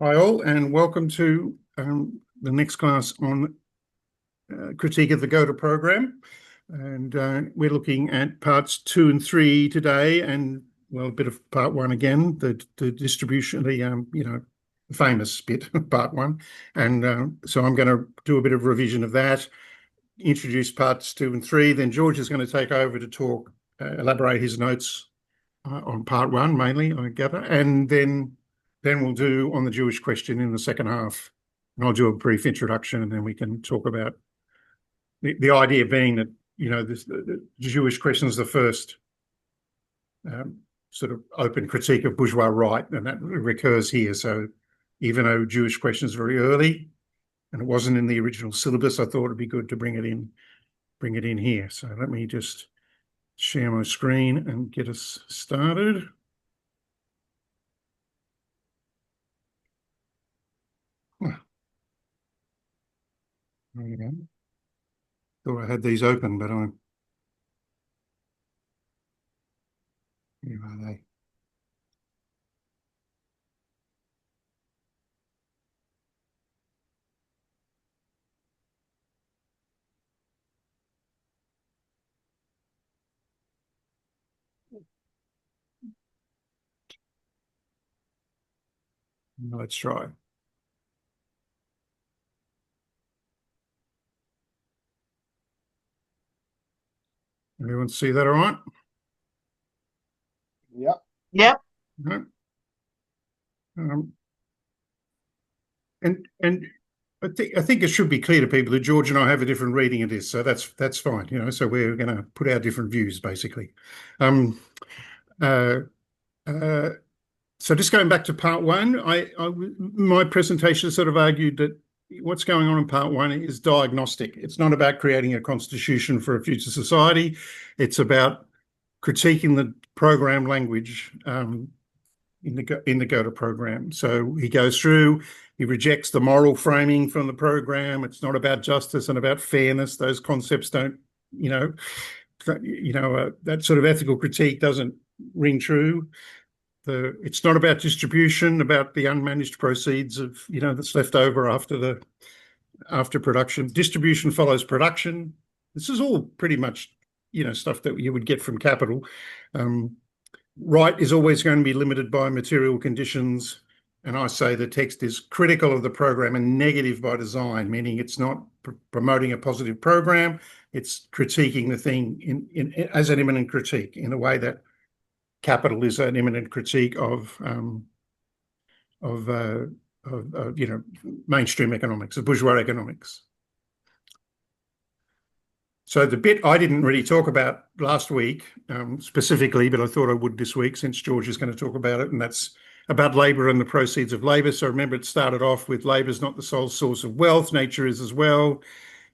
Hi all, and welcome to the next class on critique of the Gotha program. And we're looking at parts 2 and 3 today, and well, a bit of part 1 again, the distribution, the famous bit, part 1. And so I'm going to do a bit of revision of that, introduce parts 2 and 3. Then George is going to take over to talk, elaborate his notes on part 1 mainly, I gather, and then we'll do on the Jewish question in the second half. And I'll do a brief introduction, and then we can talk about the idea being that, the Jewish question is the first sort of open critique of bourgeois right, and that recurs here. So even though Jewish question is very early and it wasn't in the original syllabus, I thought it'd be good to bring it in here. So let me just share my screen and get us started. There you go. Thought I had these open, but where are they? Let's try. Everyone see that all right? Yep. Yep. No? And I think it should be clear to people that George and I have a different reading of this, so that's fine, So we're going to put our different views, basically. Um, uh, uh, so just going back to part 1, my presentation sort of argued that what's going on in part 1 is diagnostic. It's not about creating a constitution for a future society. It's about critiquing the program language in the Gotha program. So he goes through, he rejects the moral framing from the program. It's not about justice and about fairness. Those concepts don't, that sort of ethical critique doesn't ring true. It's not about distribution, about the unmanaged proceeds of, that's left over after production. Distribution follows production. This is all pretty much, stuff that you would get from capital. Right is always going to be limited by material conditions. And I say the text is critical of the program and negative by design, meaning it's not promoting a positive program. It's critiquing the thing as an imminent critique in a way that capital is an imminent critique of mainstream economics, of bourgeois economics. So the bit I didn't really talk about last week specifically, but I thought I would this week since George is going to talk about it, and that's about labour and the proceeds of labour. So remember, it started off with labour is not the sole source of wealth, nature is as well.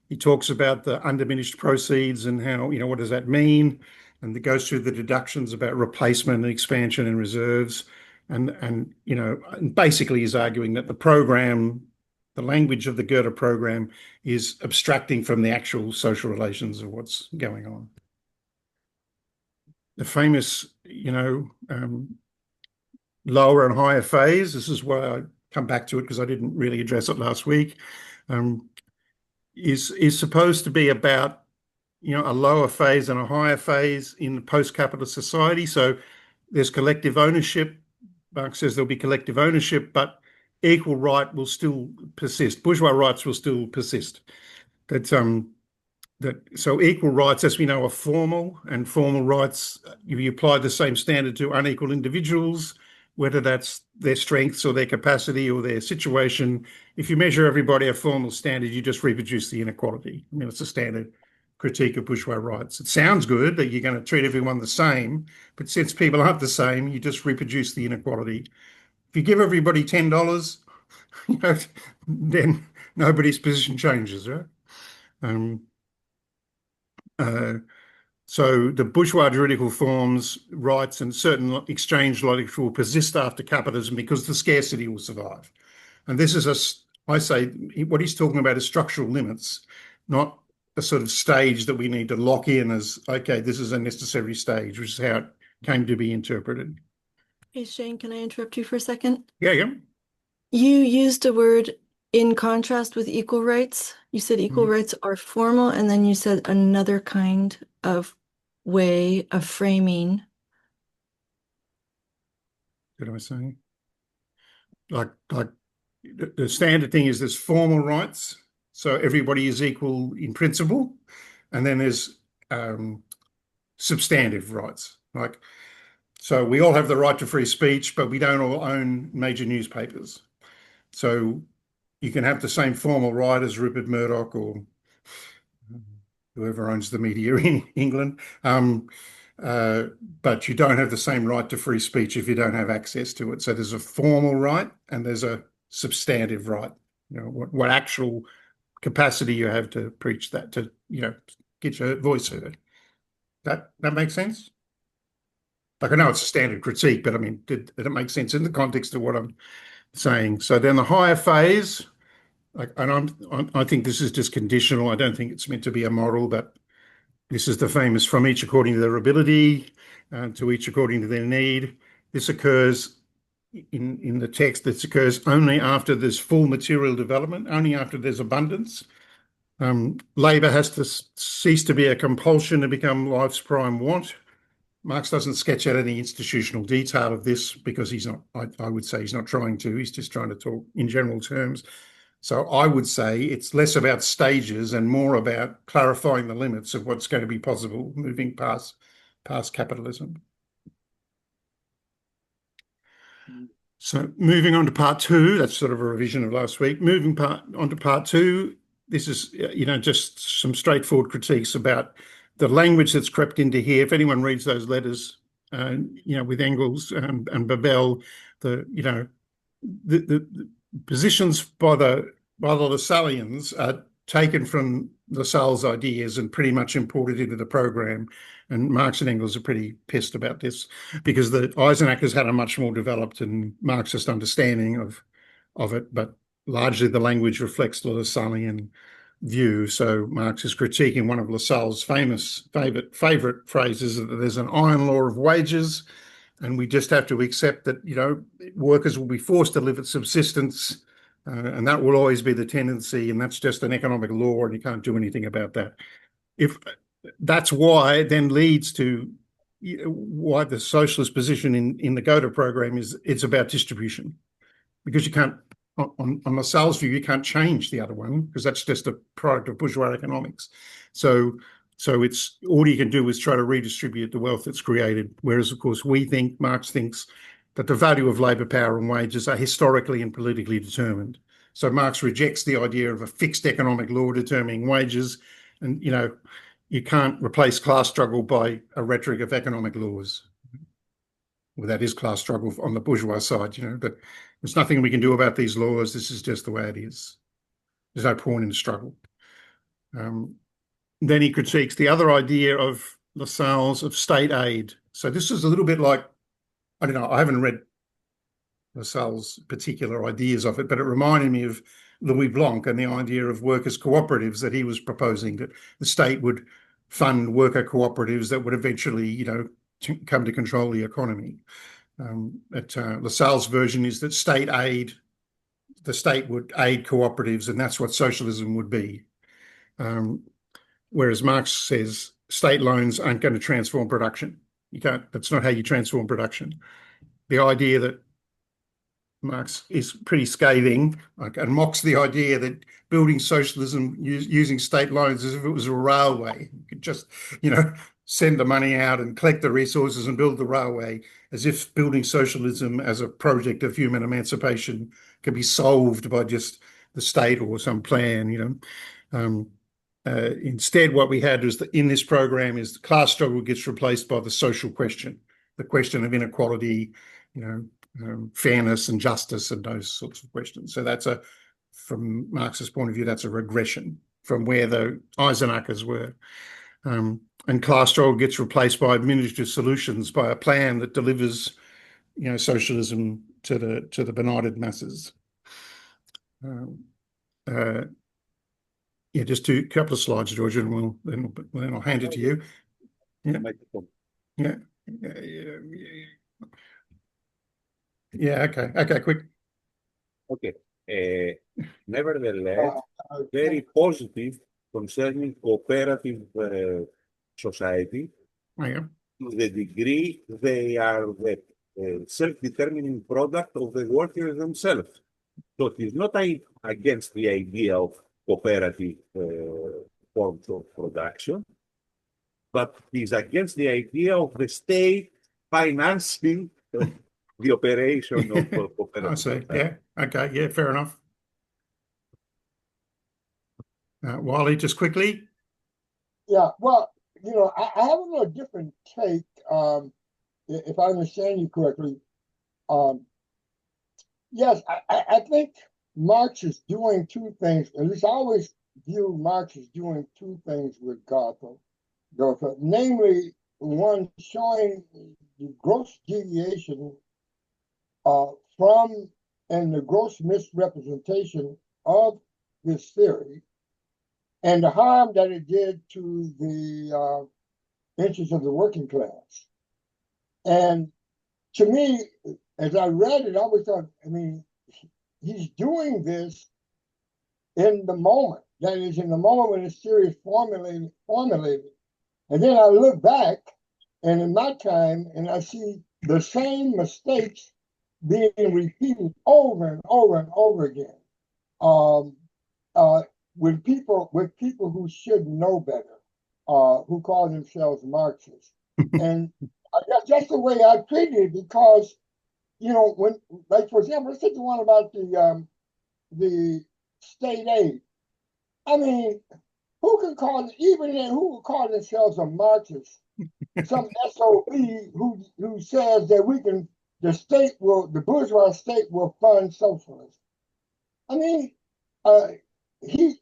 He talks about the undiminished proceeds and how, what does that mean? And it goes through the deductions about replacement and expansion and reserves. And basically is arguing that the language of the Gotha program is abstracting from the actual social relations of what's going on. The famous, lower and higher phase, this is why I come back to it because I didn't really address it last week, is supposed to be about, a lower phase and a higher phase in the post-capitalist society. So there's collective ownership. Marx says there'll be collective ownership, but equal right will still persist. Bourgeois rights will still persist. So equal rights, as we know, are formal, and formal rights, you apply the same standard to unequal individuals, whether that's their strengths or their capacity or their situation. If you measure everybody a formal standard, you just reproduce the inequality. I mean, it's a standard critique of bourgeois rights. It sounds good that you're going to treat everyone the same, but since people aren't the same, you just reproduce the inequality. If you give everybody $10, then nobody's position changes, right? So the bourgeois juridical forms, rights, and certain exchange logic will persist after capitalism because the scarcity will survive. And this is I say, what he's talking about is structural limits, not a sort of stage that we need to lock in as, okay, this is a necessary stage, which is how it came to be interpreted. Hey, Shane, can I interrupt you for a second? Yeah, yeah. You used a word in contrast with equal rights. You said equal Mm, rights are formal, and then you said another kind of way of framing. did I say? Like the standard thing is there's formal rights, so everybody is equal in principle, and then there's um, substantive rights. Like, so we all have the right to free speech, but we don't all own major newspapers. So you can have the same formal right as Rupert Murdoch or whoever owns the media in England. Uh, but you don't have the same right to free speech if you don't have access to it. So there's a formal right and there's a substantive right. You know, what actual capacity you have to preach that, to, get your voice heard. That makes sense? Like, I know it's a standard critique, but I mean, did it make sense in the context of what I'm saying? So then the higher phase, like, and I think this is just conditional. I don't think it's meant to be a model, but this is the famous from each according to their ability, to each according to their need. This occurs in the text. This occurs only after there's full material development, only after there's abundance. Labour has to cease to be a compulsion to become life's prime want. Marx doesn't sketch out any institutional detail of this because he's not, I would say he's not trying to, he's just trying to talk in general terms. So I would say it's less about stages and more about clarifying the limits of what's going to be possible moving past capitalism. So moving on to part two, that's sort of a revision of last week. On to part two, this is, just some straightforward critiques about the language that's crept into here. If anyone reads those letters, with Engels and Babel, the positions by the Lassalleans are taken from Lassalle's ideas and pretty much imported into the program. And Marx and Engels are pretty pissed about this because the Eisenachers had a much more developed and Marxist understanding of it, but largely the language reflects the Lassallean view. So Marx is critiquing one of Lassalle's favorite phrases that there's an iron law of wages, and we just have to accept that workers will be forced to live at subsistence, and that will always be the tendency, and that's just an economic law, and you can't do anything about that. If that's why it then leads to why the socialist position in the Gotha program is it's about distribution, because you can't, on Lassalle's view, you can't change the other one because that's just a product of bourgeois economics. So it's all you can do is try to redistribute the wealth that's created. Whereas, of course, Marx thinks that the value of labour power and wages are historically and politically determined. So Marx rejects the idea of a fixed economic law determining wages, and you can't replace class struggle by a rhetoric of economic laws. Well, that is class struggle on the bourgeois side, but there's nothing we can do about these laws. This is just the way it is. There's no point in the struggle. Then he critiques the other idea of Lassalle's of state aid. So this is a little bit like, I don't know, I haven't read Lassalle's particular ideas of it, but it reminded me of Louis Blanc and the idea of workers' cooperatives that he was proposing, that the state would fund worker cooperatives that would eventually, come to control the economy. Lassalle's version is that the state would aid cooperatives, and that's what socialism would be. Whereas Marx says state loans aren't going to transform production. That's not how you transform production. The idea that Marx is pretty scathing, and mocks the idea that building socialism using state loans as if it was a railway. You could just, send the money out and collect the resources and build the railway, as if building socialism as a project of human emancipation can be solved by just the state or some plan. Instead, what we had is that in this program is the class struggle gets replaced by the social question, the question of inequality, fairness and justice and those sorts of questions. So from Marx's point of view, that's a regression from where the Eisenachers were. And class struggle gets replaced by administrative solutions, by a plan that delivers, socialism to the benighted masses. Yeah, just a couple of slides, Georgia, and then I'll hand it to you. Yeah, yeah, yeah, yeah. Yeah, okay, quick. Okay. Nevertheless, very positive concerning cooperative society Yeah. to the degree they are the self-determining product of the workers themselves. So it is not against the idea of cooperative forms of production, but it is against the idea of the state financing the operation of I cooperative see. society. Yeah. Okay. Yeah. Fair enough. Wiley, just quickly. Yeah, well, I have a little different take, if I understand you correctly. Um, yes, I think Marx is doing two things. At least I always view Marx as doing two things with Gotha, namely one showing the gross deviation from and the gross misrepresentation of this theory and the harm that it did to the interests of the working class. And to me, as I read it, I always thought, I mean, he's doing this in the moment. That is, in the moment when it's theory is formulated. And then I look back, and in my time, and I see the same mistakes being repeated over and over and over again. Um, with people who should know better, who call themselves Marxists. And that's the way I treated it because, when, like, for example, let's take the one about the state aid. I mean, who would call themselves a Marxist? Some SOB who says that the bourgeois state will fund socialism. I mean, uh, he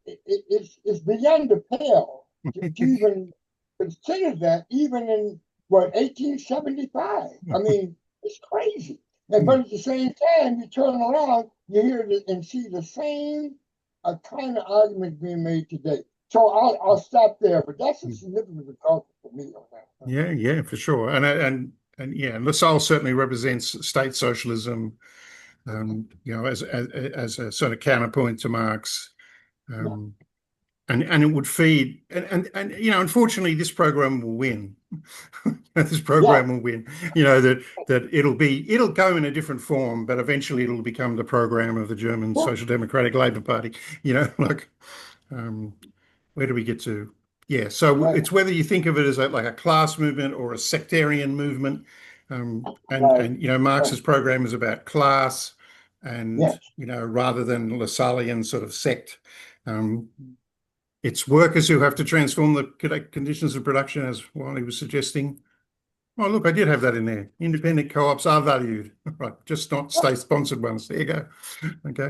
it's beyond the pale to even consider that, even in what 1875. I mean, it's crazy. But at the same time, you turn around, you hear and see the same kind of argument being made today. So I'll stop there, but that's a significant result for me on that. Yeah, yeah, for sure. And yeah, Lassalle certainly represents state socialism, as a sort of counterpoint to Marx. Um, and it would feed and unfortunately this program will win. This program will win. That it'll come in a different form, but eventually it'll become the program of the German Social Democratic Labour Party. Like where do we get to? Yeah, so it's whether you think of it as like a class movement or a sectarian movement. And Marx's program is about class and Yes. rather than Lassallean sort of sect. Um, it's workers who have to transform the conditions of production, as Wiley was suggesting. Oh, look, I did have that in there. Independent co-ops are valued, right? Just not state-sponsored ones. There you go. Okay.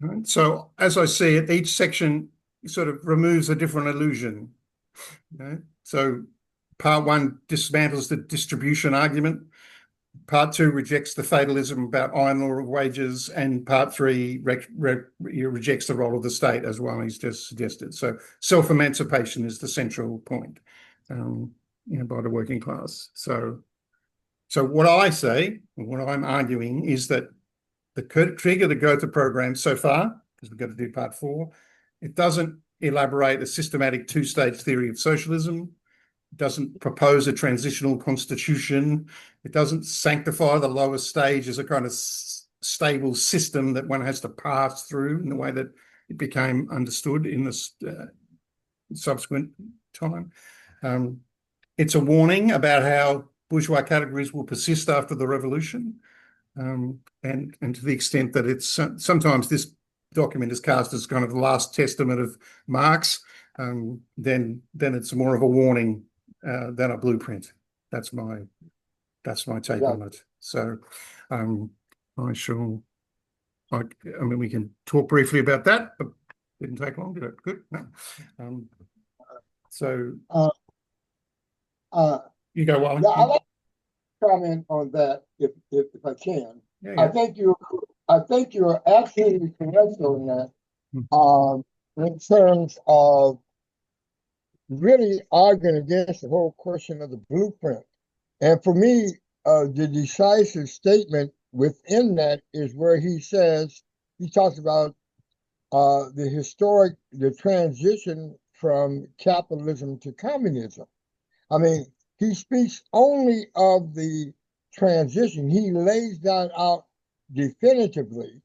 Right. So, as I see it, each section sort of removes a different illusion. So, part one dismantles the distribution argument. Part two rejects the fatalism about iron law of wages, and part three rejects the role of the state, as Wiley's just suggested. So self-emancipation is the central point, by the working class. So what I say, what I'm arguing, is that the trigger the Gotha program so far, because we've got to do part four, it doesn't elaborate a systematic two-stage theory of socialism. It doesn't propose a transitional constitution. It doesn't sanctify the lower stage as a kind of stable system that one has to pass through in the way that it became understood in this subsequent time. It's a warning about how bourgeois categories will persist after the revolution, and to the extent that it's sometimes this document is cast as kind of the last testament of Marx, then it's more of a warning than a blueprint. That's my take on it. So I mean, we can talk briefly about that, but it didn't take long, did it? Good. No. So you go, Wally. Yeah, I'd like to comment on that if I can. Yeah. I think you're absolutely correct on that. In terms of really arguing against the whole question of the blueprint. And for me, the decisive statement within that is where he says, he talks about the transition from capitalism to communism. I mean, he speaks only of the transition. He lays that out definitively,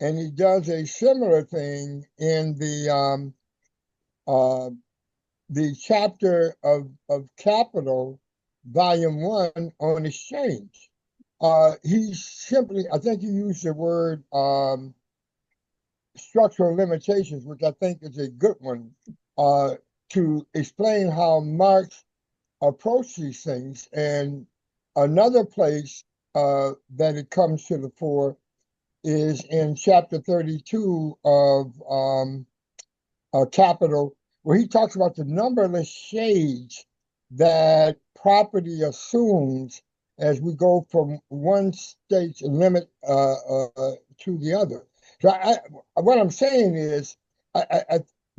and he does a similar thing in the chapter of Capital, Volume 1 on exchange. He simply, I think he used the word structural limitations, which I think is a good one, to explain how Marx approached these things. And another place that it comes to the fore is in chapter 32 of Capital, where he talks about the numberless shades that property assumes as we go from one state's limit to the other. So what I'm saying is,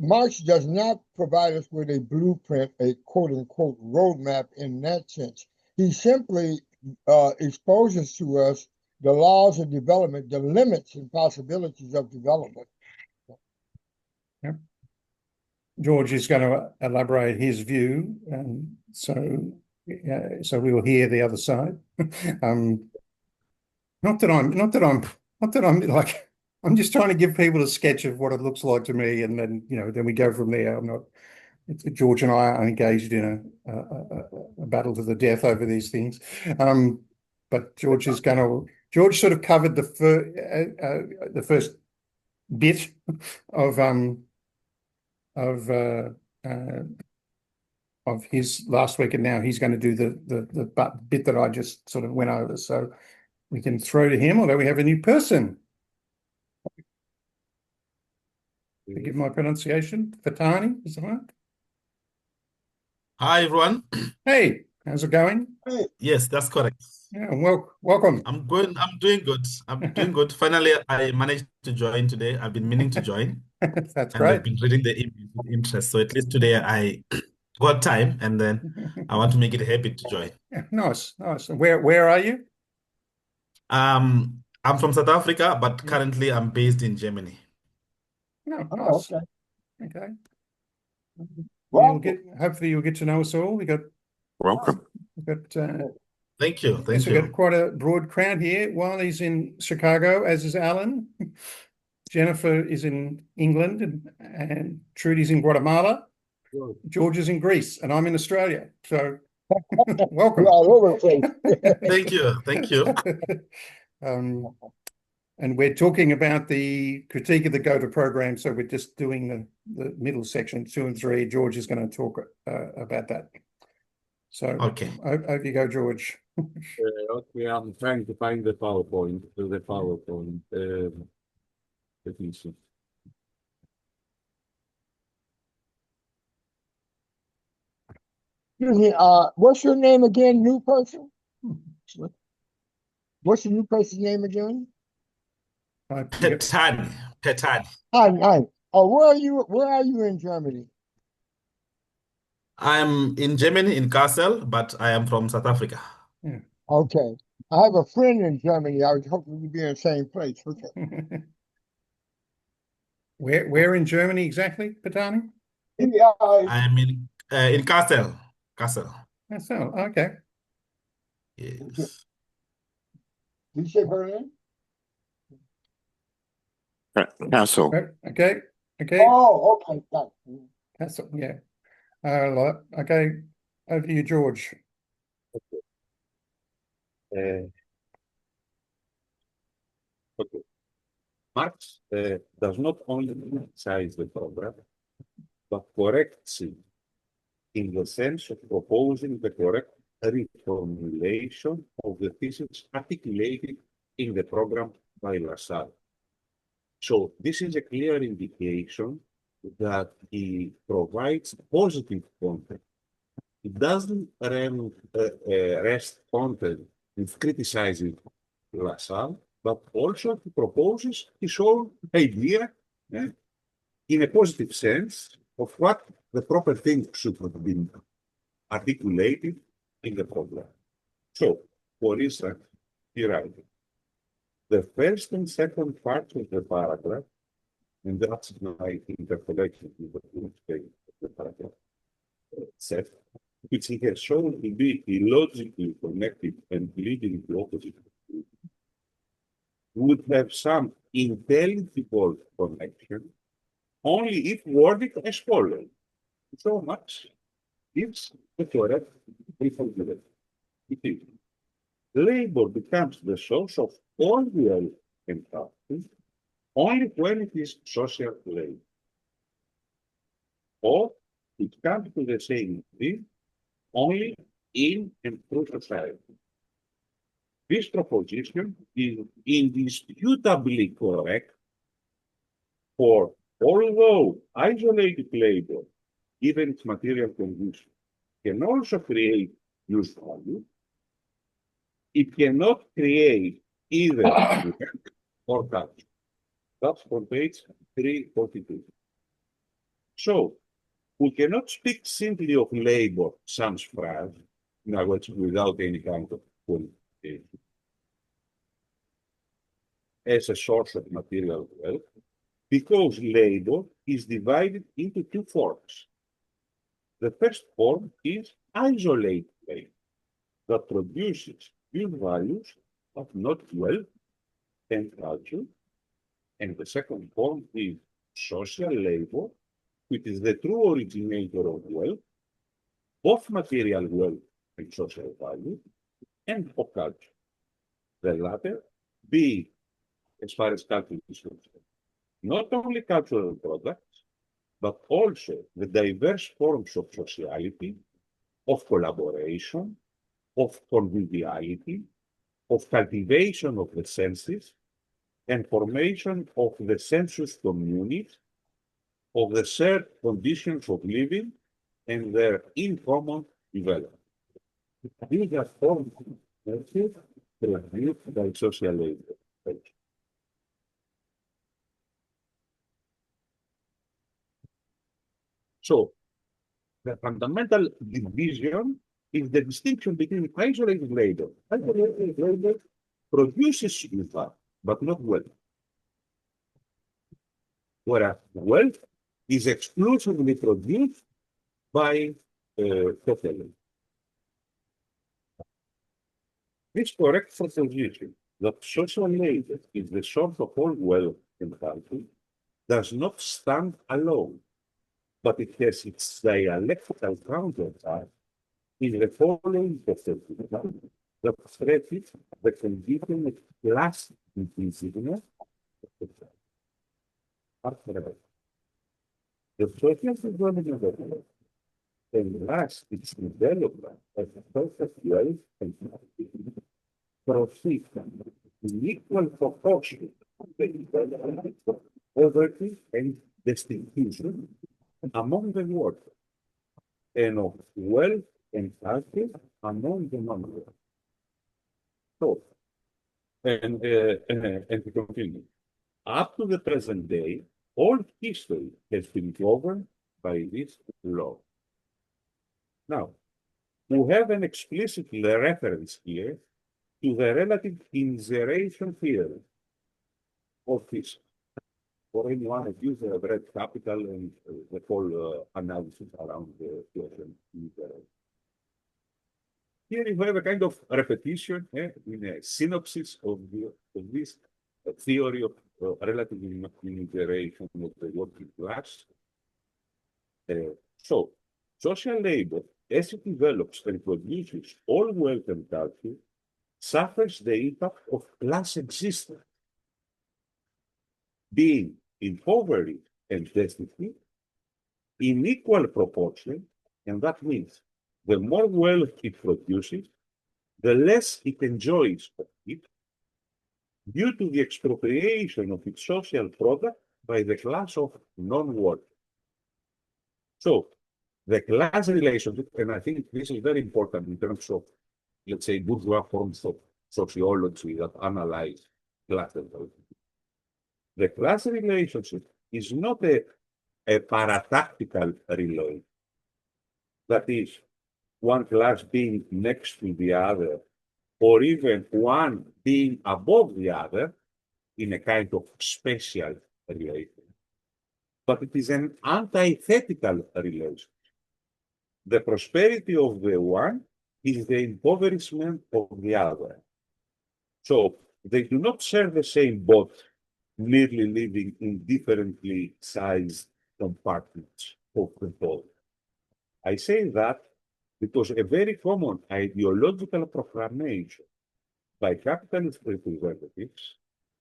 Marx does not provide us with a blueprint, a quote unquote roadmap in that sense. He simply exposes to us the laws of development, the limits and possibilities of development. Yep. George is going to elaborate his view, and so we will hear the other side. Not that I'm like, I'm just trying to give people a sketch of what it looks like to me, and then then we go from there. George and I are engaged in a battle to the death over these things, but George sort of covered the first bit of his last week, and now he's going to do the bit that I just sort of went over. So we can throw to him, although we have a new person. Forgive my pronunciation. Fatani, is that right? Hi, everyone. Hey, how's it going? Yes, that's correct. Yeah, welcome. I'm doing good. I'm doing good. Finally, I managed to join today. I've been meaning to join, That's and great. I've been reading the email with interest. So at least today I got time, and then I want to make it a habit to join. Yeah, nice. And where are you? I'm from South Africa, but currently I'm based in Germany. No, Oh, nice. okay. Okay. Well, Hopefully you'll get to know us all. Welcome. Thank you. Thank We've got you. quite a broad crowd here. Wiley's in Chicago, as is Alan. Jennifer is in England, and Trudy's in Guatemala. George is in Greece, and I'm in Australia. So welcome. we're all over the place. Thank you. Thank you. And we're talking about the critique of the Gotha program. So we're just doing the middle section 2 and 3. George is going to talk about that. So Okay. over you go, George. Okay, I'm trying to find the PowerPoint. Let me see. Excuse me, what's your name again, new person? What's the new person's name again? Petani. Hi. Oh, where are you in Germany? I'm in Germany, in Kassel, but I am from South Africa. Yeah. Okay. I have a friend in Germany. I was hoping we'd be in the same place. Okay. Where in Germany exactly, Patani? Yeah, I am in Kassel. That's all. Okay. Yes. did you say Berlin? Castle. Okay. Oh, okay. Got it. That's all. Yeah. Okay. Over to you, George. Okay. Marx does not only criticize the program, but corrects it in the sense of proposing the correct reformulation of the thesis articulated in the program by Lassalle. So this is a clear indication that he provides positive content. It doesn't rest content with criticizing Lassalle, but also he proposes his own idea in a positive sense of what the proper thing should have been articulated in the program. So For instance, here I go. The first and second parts of the paragraph, and that's my interpolation with the first page of the paragraph, set, which he has shown to be illogically connected and leading to opposite conclusions, would have some intelligible connection only if worded as follows. So much gives the correct reformulation. It is. Labor becomes the source of all real empathy only when it is social labor. Or it comes to the same thing only in and through society. This proposition is indisputably correct, for although isolated labor, given its material condition, can also create use value, it cannot create either work or culture. That's on page 342. So, we cannot speak simply of labor sans phrase, in other words, without any kind of qualification, as a source of material wealth, because labor is divided into two forms. The first form is isolated labor that produces pure values of not wealth and culture, and the second form is social labor, which is the true originator of wealth, both material wealth and social value, and of culture. The latter being, as far as culture is concerned, not only cultural products, but also the diverse forms of sociality, of collaboration, of conviviality, of cultivation of the senses, and formation of the sensuous community, of the shared conditions of living, and their in-common development. These are forms of senses produced by social labor. So, the fundamental division is the distinction between isolated labor. Isolated labor produces wealth, but not wealth. Whereas wealth is exclusively produced by social labor. This correct proposition that social labor is the source of all wealth in culture does not stand alone, but it has its dialectical counterpart in the following proposition that stresses the condition of class inclusiveness of society. The social development and last its development as a social wealth and proceed in equal proportion to the development of poverty and destitution among the workers, and of wealth and culture among the non-workers. So, and to continue, up to the present day, all history has been governed by this law. Now, we have an explicit reference here to the relative inseration theory of this. For anyone who used the red capital and the whole analysis around the question. Here you have a kind of repetition in a synopsis of this theory of relative integration of the working class. So, social labor, as it develops and produces all wealth and culture, suffers the impact of class existence, being impoverished and destitute in equal proportion, and that means the more wealth it produces, the less it enjoys of it, due to the expropriation of its social product by the class of non-workers. So, the class relationship, and I think this is very important in terms of, let's say, bourgeois forms of sociology that analyze class relationship. The class relationship is not a paratactical relation. That is, one class being next to the other or even one being above the other in a kind of special relation, but it is an antithetical relation. The prosperity of the one is the impoverishment of the other. So they do not share the same boat, merely living in differently sized compartments of the boat. I say that because a very common ideological proclamation by capitalist representatives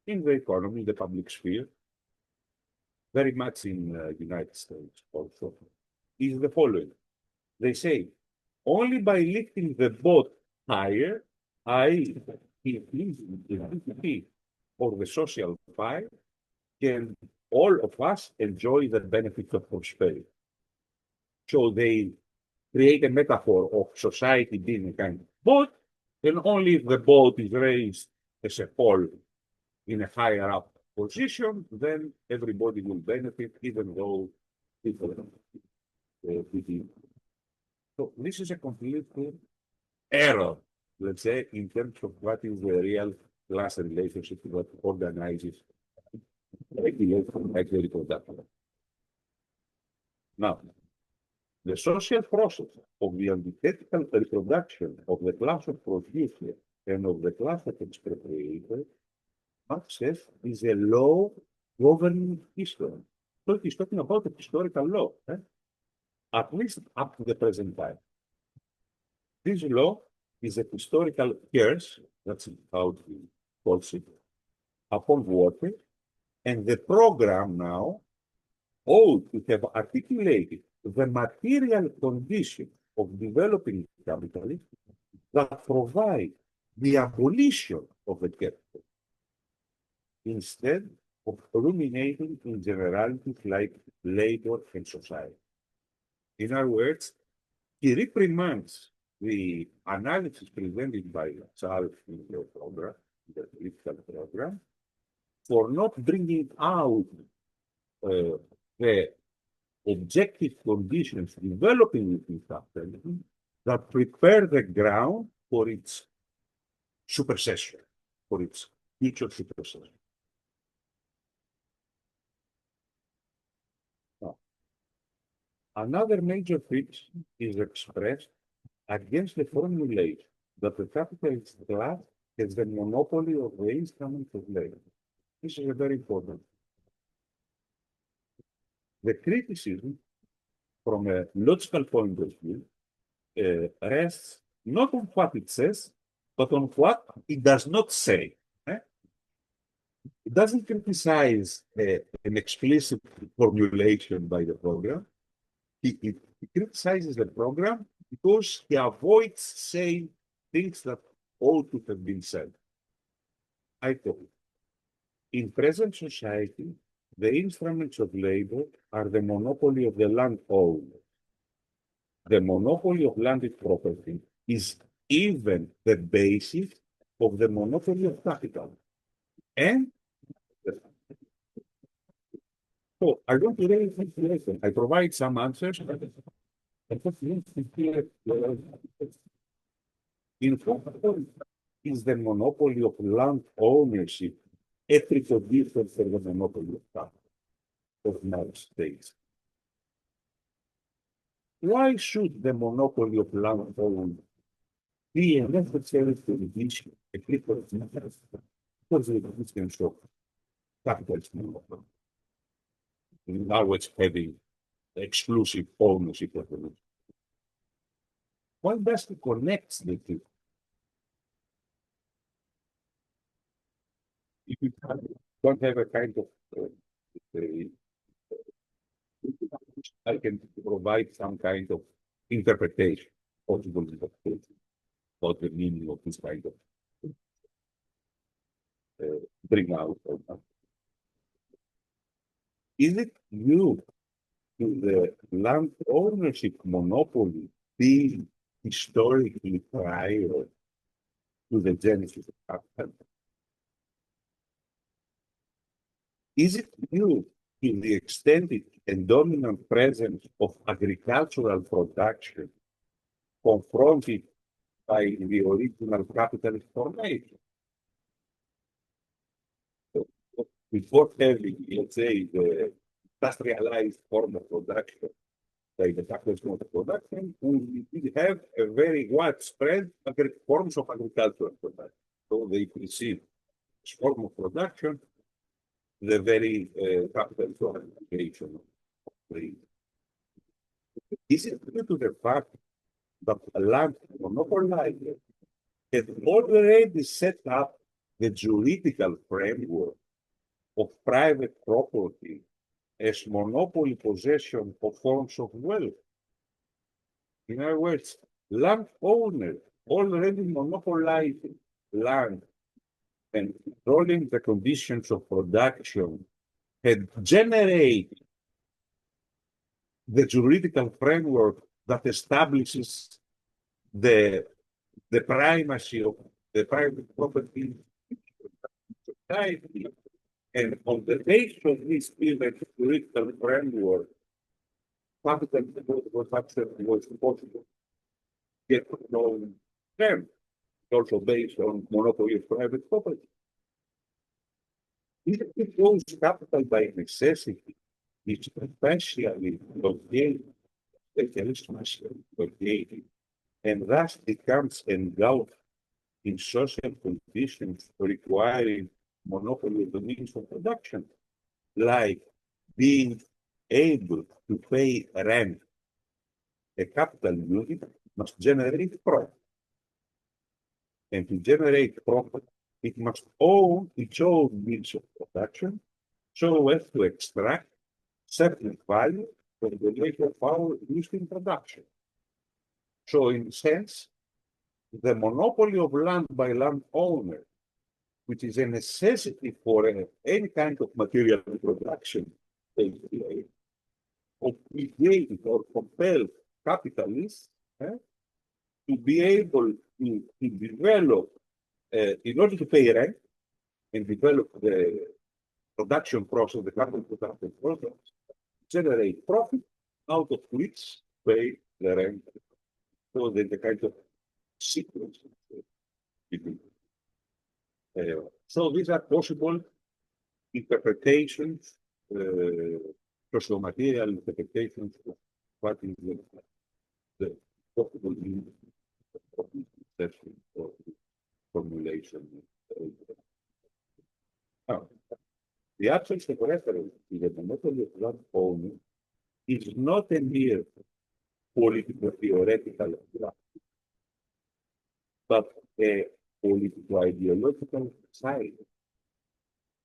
in the economy, the public sphere, very much in the United States also, is the following. They say, only by lifting the boat higher, i.e., increasing the GDP or the social pie, can all of us enjoy the benefits of prosperity. So they create a metaphor of society being a kind of boat, and only if the boat is raised as a whole in a higher up position, then everybody will benefit, even though people begin. So this is a complete error, let's say, in terms of what is the real class relationship that organizes like the reproduction. Now, the social process of the antithetical reproduction of the class of producer and of the class of expropriator, Marx says, is a law governing history. So he's talking about a historical law, at least up to the present time. This law is a historical curse, that's how he calls it, upon workers, and the program now ought to have articulated the material condition of developing capitalism that provide the abolition of the capital, instead of ruminating in generalities like labor and society. In other words, he reprimands the analysis presented by Charles in the program, the political program, for not bringing out the objective conditions developing within capitalism that prepare the ground for its supersession, for its future supersession. Now, another major friction is expressed against the formulation that the capitalist class has the monopoly of the instruments of labor. This is a very important. The criticism, from a logical point of view, rests not on what it says, but on what it does not say. It doesn't criticize an explicit formulation by the program. He criticizes the program because he avoids saying things that ought to have been said. I quote, in present society, the instruments of labor are the monopoly of the landowner. The monopoly of landed property is even the basis of the monopoly of capital. And so I don't really think I provide some answers. In fact, is the monopoly of land ownership a precondition for the monopoly of capital of the United States? Why should the monopoly of land ownership be a necessary condition, a precondition for the existence of capitalist monopoly? In other words, having exclusive ownership of the land. Why does it connect the two? If you don't have a kind of, I can provide some kind of interpretation, possible interpretation, about the meaning of this kind of bring out. Is it due to the land ownership monopoly being historically prior to the genesis of capital? Is it due to the extended and dominant presence of agricultural production confronted by the original capitalist formation. So, before having, let's say, the industrialized form of production, like the capitalist mode of production, we did have a very widespread forms of agricultural production. So they perceive this form of production the very capitalist organization of the. This is due to the fact that land monopolizers had already set up the juridical framework of private property as monopoly possession of forms of wealth. In other words, landowners already monopolizing land and controlling the conditions of production had generated the juridical framework that establishes the primacy of the private property society. And on the basis of this juridical framework, capital was possible to get known term, also based on monopoly of private property. If it goes capital by necessity, it's especially located, and thus becomes engulfed in social conditions requiring monopoly of the means of production, like being able to pay rent. A capital unit must generate profit. And to generate profit, it must own its own means of production so as to extract certain value from the labor power used in production. So in a sense, the monopoly of land by landowner, which is a necessity for any kind of material production, obligate or compel capitalists to be able to develop, in order to pay rent and develop the production process, the capital production process, generate profit out of which pay the rent. So there's a kind of sequence. So these are possible interpretations, socio-material interpretations of what is the possible meaning of this conception or formulation. Now, the absence of reference to the monopoly of land owning is not a mere political theoretical but a political ideological side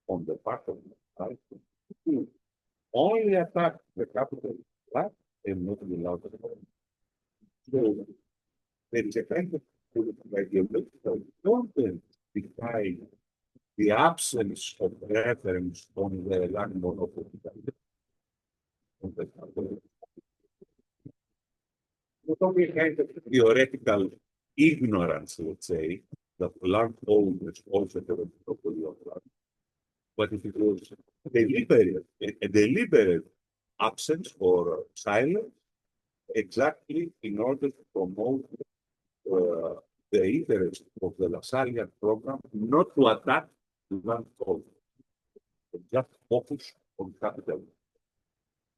on the part of the party to only attack the capital class and not the larger one. So there is a kind of political ideological content behind the absence of reference on the land monopoly. Not only a kind of theoretical ignorance, let's say, that landowners also have a monopoly of land, but if it was a deliberate absence or silence, exactly in order to promote the interest of the Lassallean program, not to attack the landowners, but just focus on capital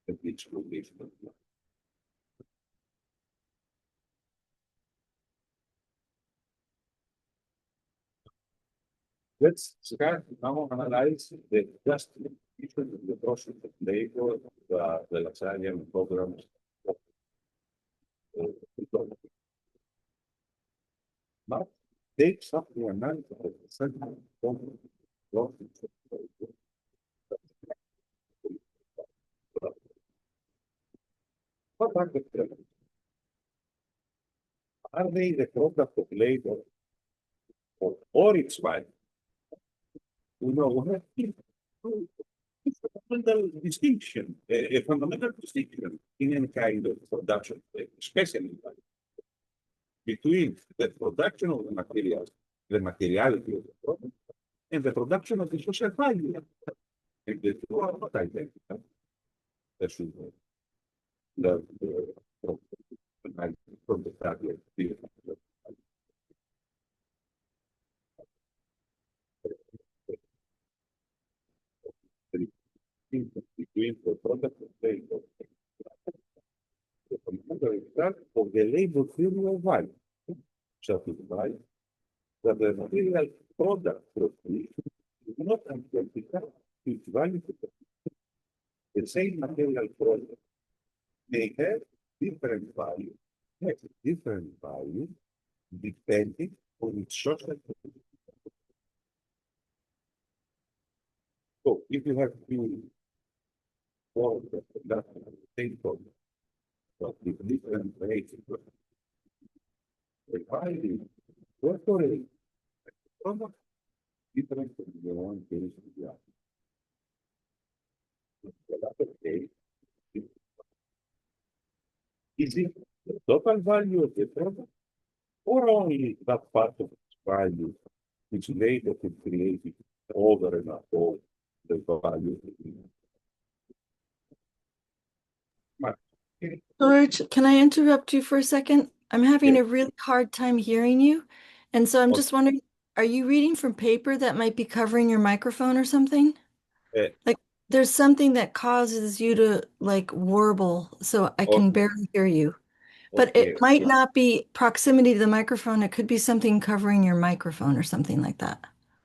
and its location. Let's start now analyze the justification of the process of labor, the Lassallean programs. But takes up the analysis of the second component. What are the problems? Are they the product of labor or its value? We know we have a fundamental distinction, a fundamental distinction in any kind of production, especially between the production of the materials, the materiality of the product, and the production of the social value. And the two are not identical. That's from the target. difference between the product and labor. The fundamental result of the labor theory of value satisfies that the material product produced is not identical to its value. The same material product may have different value, depending on its social position. So if you have two products that are the same product, but with different rates, the value for a product different from the one case to the other. The latter case is it the total value of the product or only that part of its value which later could create it over and above the value of the George, can I interrupt you for a second? I'm having Yeah. a really hard time hearing you. And so I'm Okay. just wondering, are you reading from paper that might be covering your microphone or something? Uh, Like there's something that causes you to like warble, so I can Okay. barely hear you. But Okay. it might not be proximity to the microphone. It could be something covering your microphone or something like that.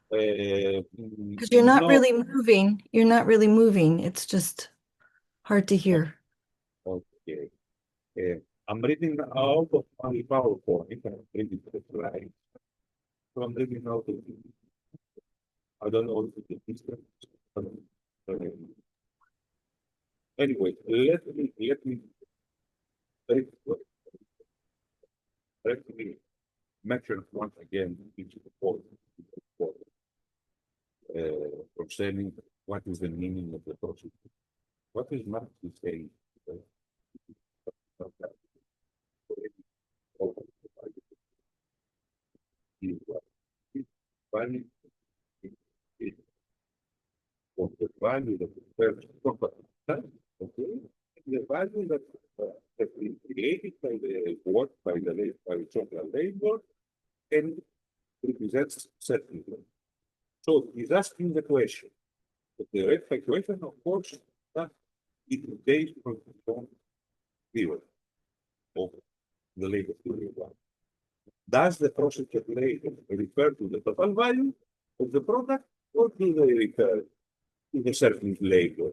Because you're not No, really moving. You're not really moving. It's just hard to hear. okay. I'm reading out of my PowerPoint. I'm reading the slides. So I'm reading out of it. I don't know if it is anyway, let me mention once again each of the point concerning what is the meaning of the process. What is Marx saying? Value of the value that the first property has, okay? The value that has been created by the work by social labor and represents certainty. So he's asking the question. But the right question, of course, that it is based on the own theory of the labor theory of value. Does the process of labor refer to the total value of the product, or do they refer to the certain labor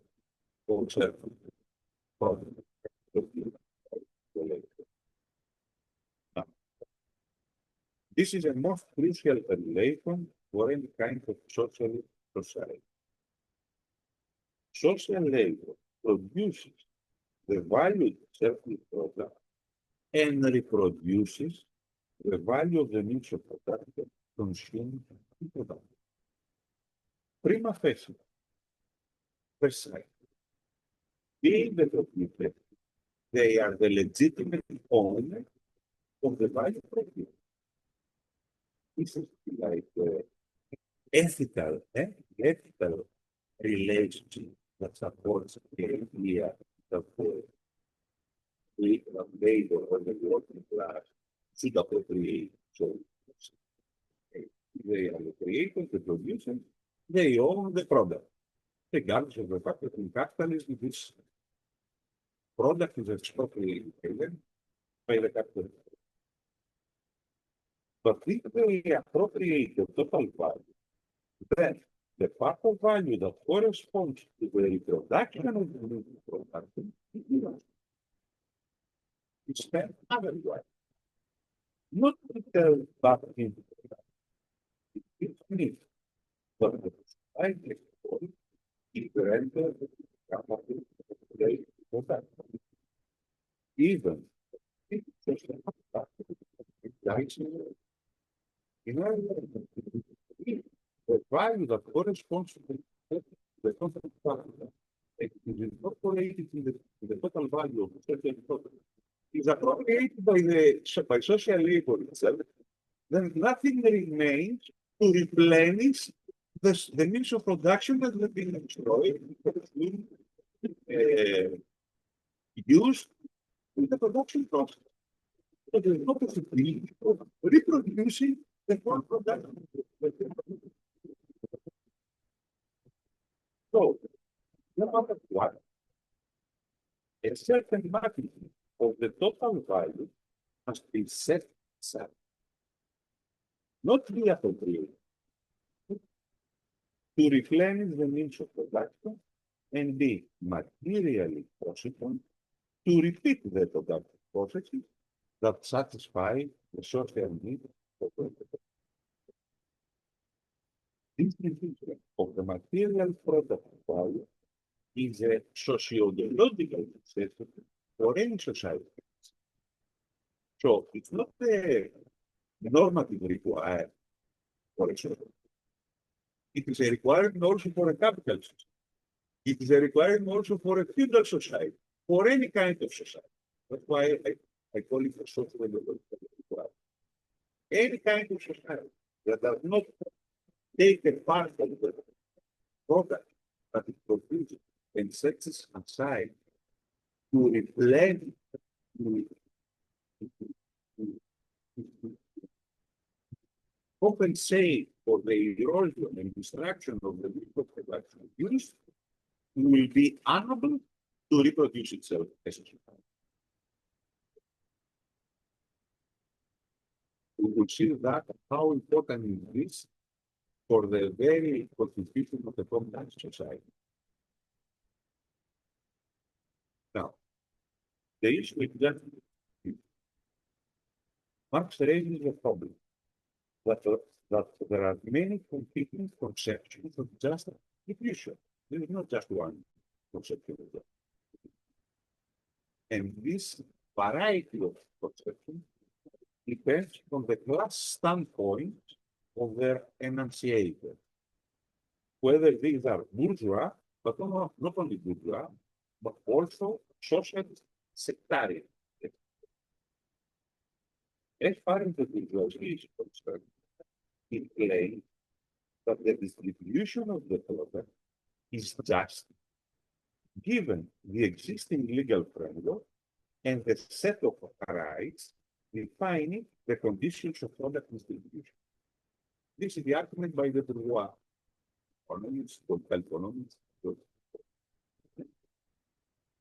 or certain product of the labor? Now, this is a most crucial relation for any kind of social society. Social labor produces the value of certain product and reproduces the value of the means of production consumed in production. Prima facie, precisely, being the producer, they are the legitimate owner of the value produced. This is like ethical relationship that supports the idea of labor or the working class should appropriate. So they are the creators, the producers, they own the product. Regardless of the fact that in capitalism, this product is expropriated by the capitalist. But if they appropriate the total value, then the part of value that corresponds to the reproduction of the production is spent otherwise. Not to back into it means, but the society is render the production. Even if it's in other words, the value that corresponds to the total value is incorporated in the total value of the certain product is appropriated by social labor itself, then nothing remains to replenish the means of production that have been destroyed, used in the production process. So there's no possibility of reproducing the whole production. So no matter what, a certain magnitude of the total value must be set aside, not be appropriated, to replenish the means of production and be materially possible to repeat the productive processes that satisfy the social need of the This division of the material product value is a sociological necessity for any society. So it's not a normative required for a society. It is a requirement also for a capital society. It is a requirement also for a feudal society, for any kind of society. That's why I call it a sociological requirement. Any kind of society that does not take a part of the product that it produces and sets it aside to replenish, to compensate for the erosion and destruction of the meat of production used, will be unable to reproduce itself as a society. We will see that how important is this for the very constitution of the communist society. Now, the issue is that Marx raises the problem that there are many competing conceptions of just distribution. There is not just one conception of that. And this variety of conceptions depends on the class standpoint of their enunciator. Whether these are bourgeois, but not only bourgeois, but also socialist sectarian. As far as the bourgeoisie is concerned, it claims that the distribution of the product is just given the existing legal framework and the set of rights defining the conditions of product distribution. This is the argument by the bourgeois economists, economists.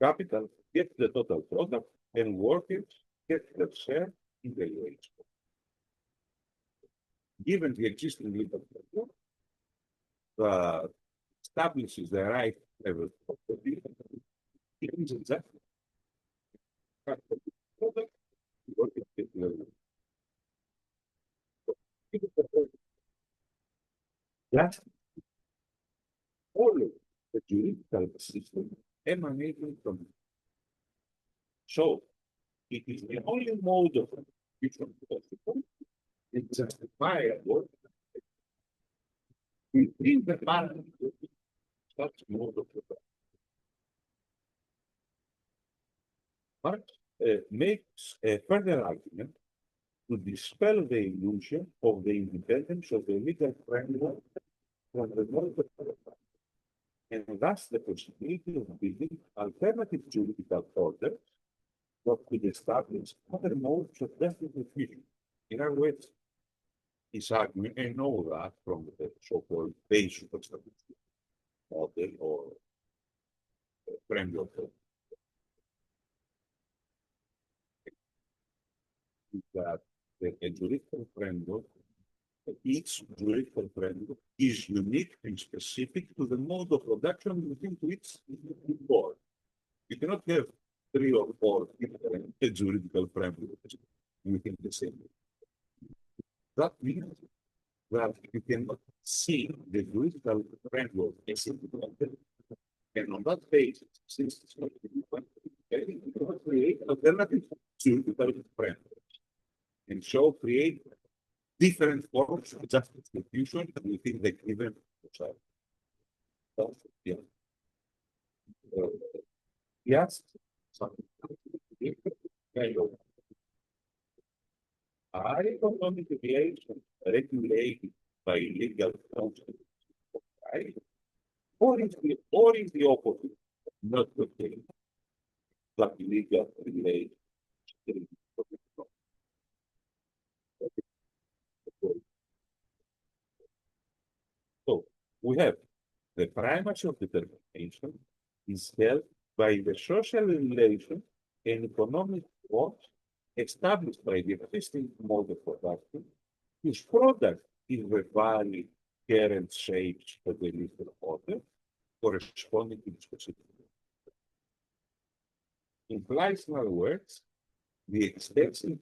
Capital gets the total product and workers get their share in the wage. Given the existing legal framework, establishes the right level of the it is exactly that all of the juridical system emanating from it. So it is the only mode of execution possible. It's justifiable within the parameters of such mode of production. Marx makes a further argument to dispel the illusion of the independence of the legal framework from the mode of production, and thus the possibility of building alternative juridical orders that could establish other modes of justification. In other words, his argument, and know that from the so-called basic model or framework, that the juridical framework, each juridical framework is unique and specific to the mode of production within which it is born. You cannot have 3 or 4 different juridical frameworks within the same. That means that you cannot see the juridical framework as independent. And on that basis, since it's not independent, you cannot create alternative juridical frameworks. And so create different forms of justification within the given society. So, yeah. Yes. Are economic relations regulated by legal counsel? Right? Or is the opposite not the case? That legal relations. So we have the primacy of determination is held by the social relation and economic force established by the existing mode of production, whose product is the valid current shapes of the listed order corresponding to the specific. Implies, in other words, the extensive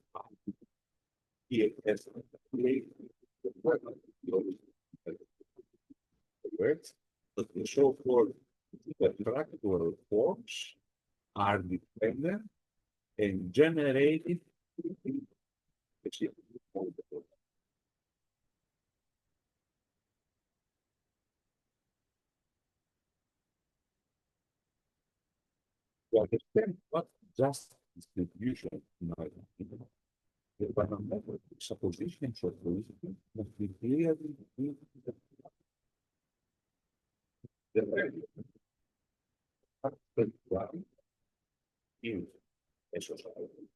words that the so-called contractual forms are dependent and generated in specific mode of production. To understand what just distribution might be, the fundamental suppositions of reasoning must be clearly the value of in a society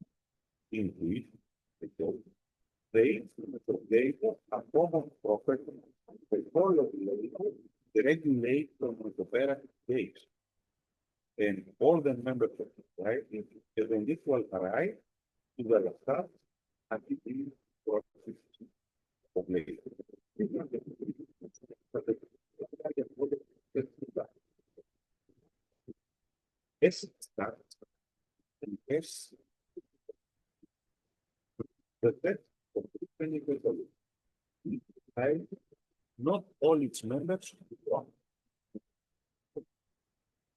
in which the instrument of data are common property, the whole of labor, the regulate from the cooperative base. And all the members of society have an equal right to the result and it is process of labor. Es the text of the technical solution. Not all its members want.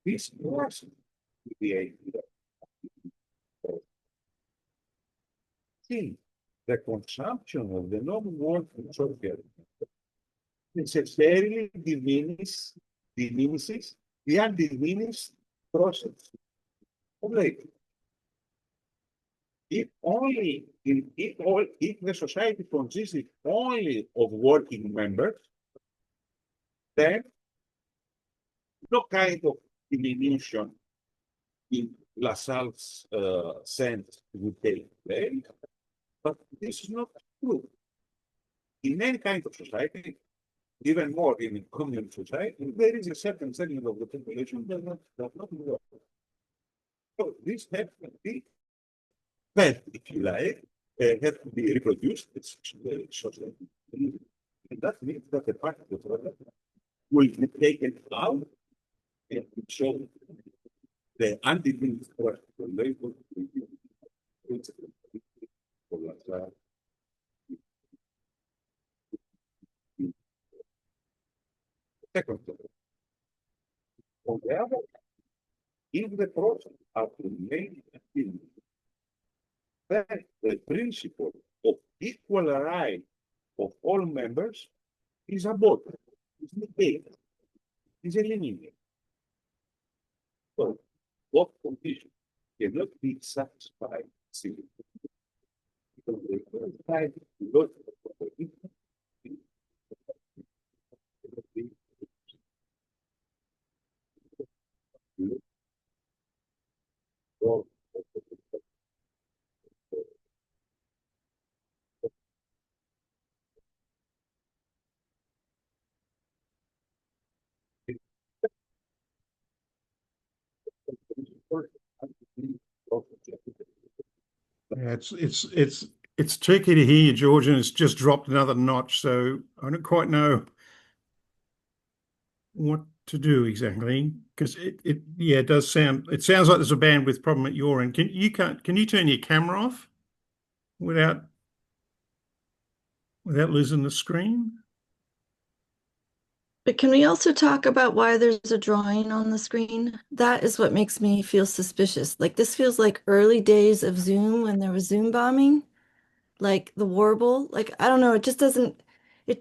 This was the idea. See, the consumption of the non-working software necessarily diminishes the undiminished process of labor. If the society consisted only of working members, then no kind of diminution in Lassalle's sense would take place. But this is not true. In any kind of society, even more in a communist society, there is a certain segment of the population that does not work. So this has to be fed, if you like, has to be reproduced. It's social. And that means that the part of the product will be taken out and show the undiminished practical labor will be second. On the other hand, if the process are to remain active, then the principle of equal right of all members is aborted, is negated, is eliminated. So, both conditions cannot be satisfied simply. Because the first time you go to the proposition, Yeah, it's tricky to hear you, George, and it's just dropped another notch. So I don't quite know what to do exactly because it does sound. It sounds like there's a bandwidth problem at your end. Can you turn your camera off without losing the screen? But can we also talk about why there's a drawing on the screen? That is what makes me feel suspicious. Like this feels like early days of Zoom when there was Zoom bombing, like the warble. Like, I don't know, it just doesn't, okay,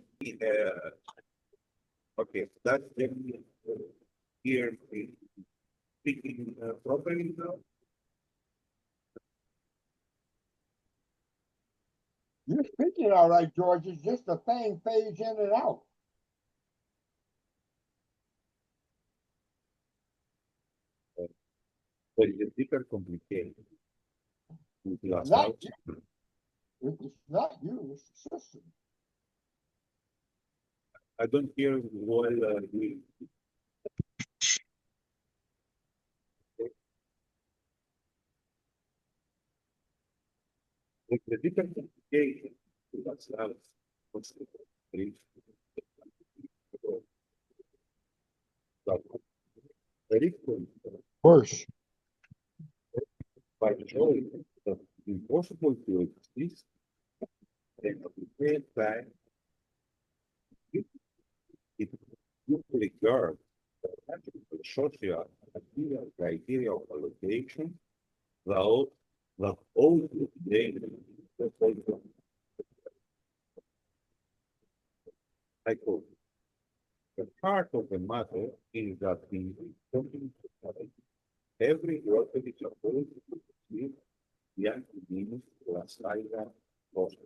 that's definitely here speaking properly now. You're speaking all right, George. It's just the thing fades in and out. But it's deeper complicated. With Not Lassalle, It's not you, it's the system. I don't hear well. The different implications to ourselves, what's the brief, but very good Worse. by showing that it's impossible to exist and at the same time it would regard the social and material criteria of allocation that all today I quote, the part of the matter is that in every worker is supposed to receive the anti-demons plus either cost.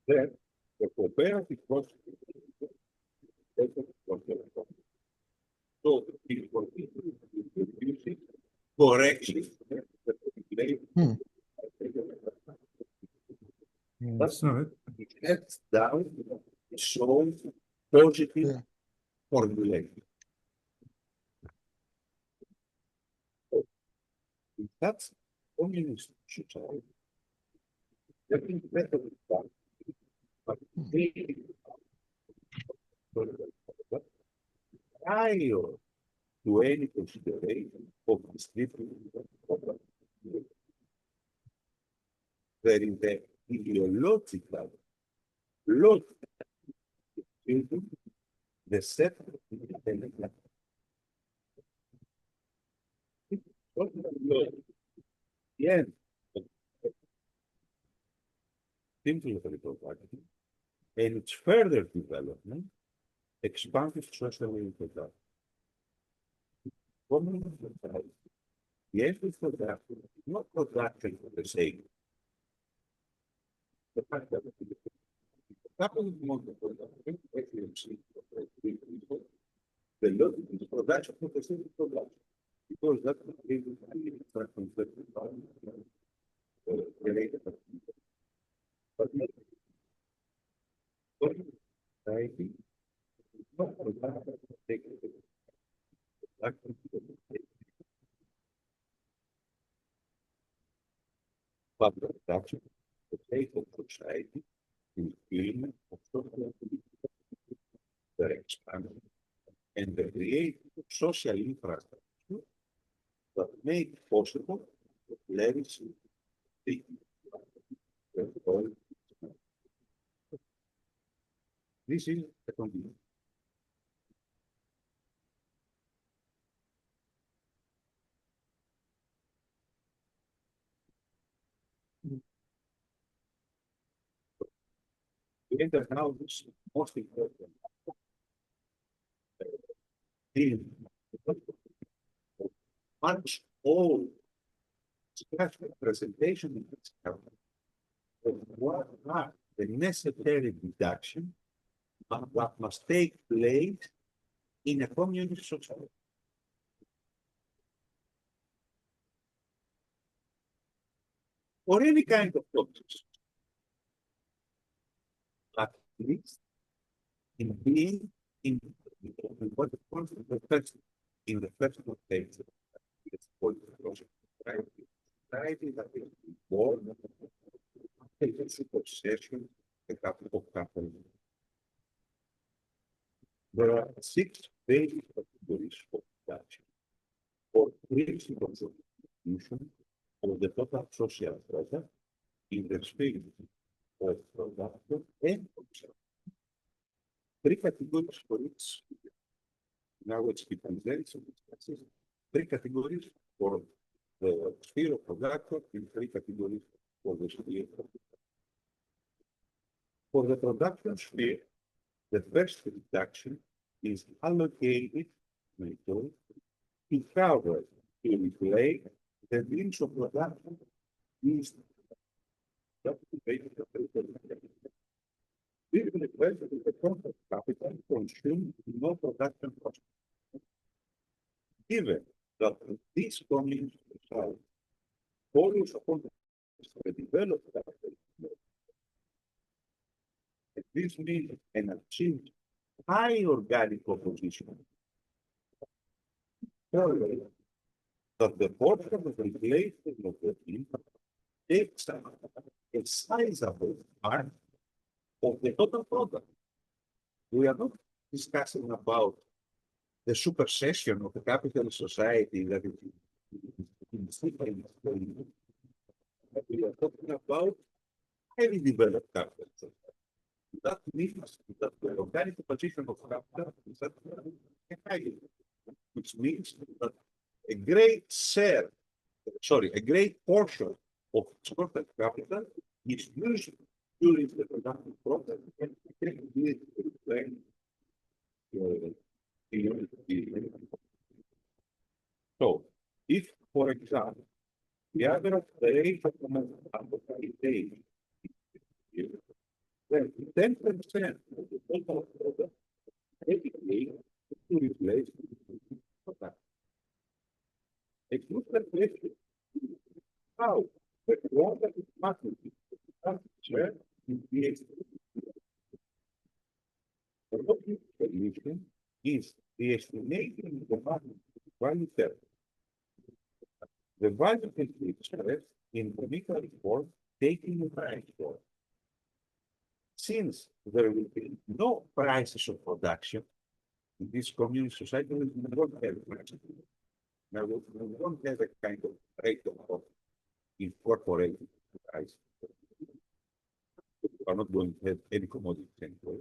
Then the cooperative cost so it continues reducing correction. Hmm. So It heads down, it shows positive Yeah. formulation. That's communist society. Getting better with that. But prior to any consideration of this different, there is the ideological logic into the set of independent life. The end of simple reproduction and its further development expands social reproduction. Communist society, yes, it's production, not production for the sake. The fact that the logic is production for the sake of production. Because that's what is related. But society is not production for the sake of production. But production for the sake of society is clean of social the expansion and the creation of social infrastructure that make possible flourishing the whole. This is the condition. We enter now this most important theme. Much all special presentation in this chapter of what are the necessary deduction of what must take place in a communist society. Or any kind of process. At least in being in what the first in the first phase, it's called the project. Society that is born takes possession a couple of companies. There are 6 basic categories of production or principles of distribution of the total social product in the spirit of production and consumption. 3 categories for each. Now it's presents 3 categories for the sphere of production and 3 categories for the sphere of production. For the production sphere, the first reduction is allocated to cover to replace the means of production used. This requires the total capital consumed in no production cost. Given that this communist society follows upon the developed capital, this means an achieved high organic composition, survey that the portion of replacement of the heat takes up a sizable part of the total product. We are not discussing about the supersession of the capitalist society that is in we are talking about highly developed capital. That means that the organic composition of capital is at a high level, which means that a great share, a great portion of total capital is used during the productive process and can be explained. So, if, for example, the average rate of the then 10% of the total product typically to replace product. Exclude replacement. How? The product is magnitude. Share is the solution is the estimation of the magnitude value term. The value can be expressed in monetary form, taking a price form. Since there will be no prices of production in this communist society, we don't have prices. Now, we don't have a kind of rate of incorporated price. We are not going to have any commodity anyway.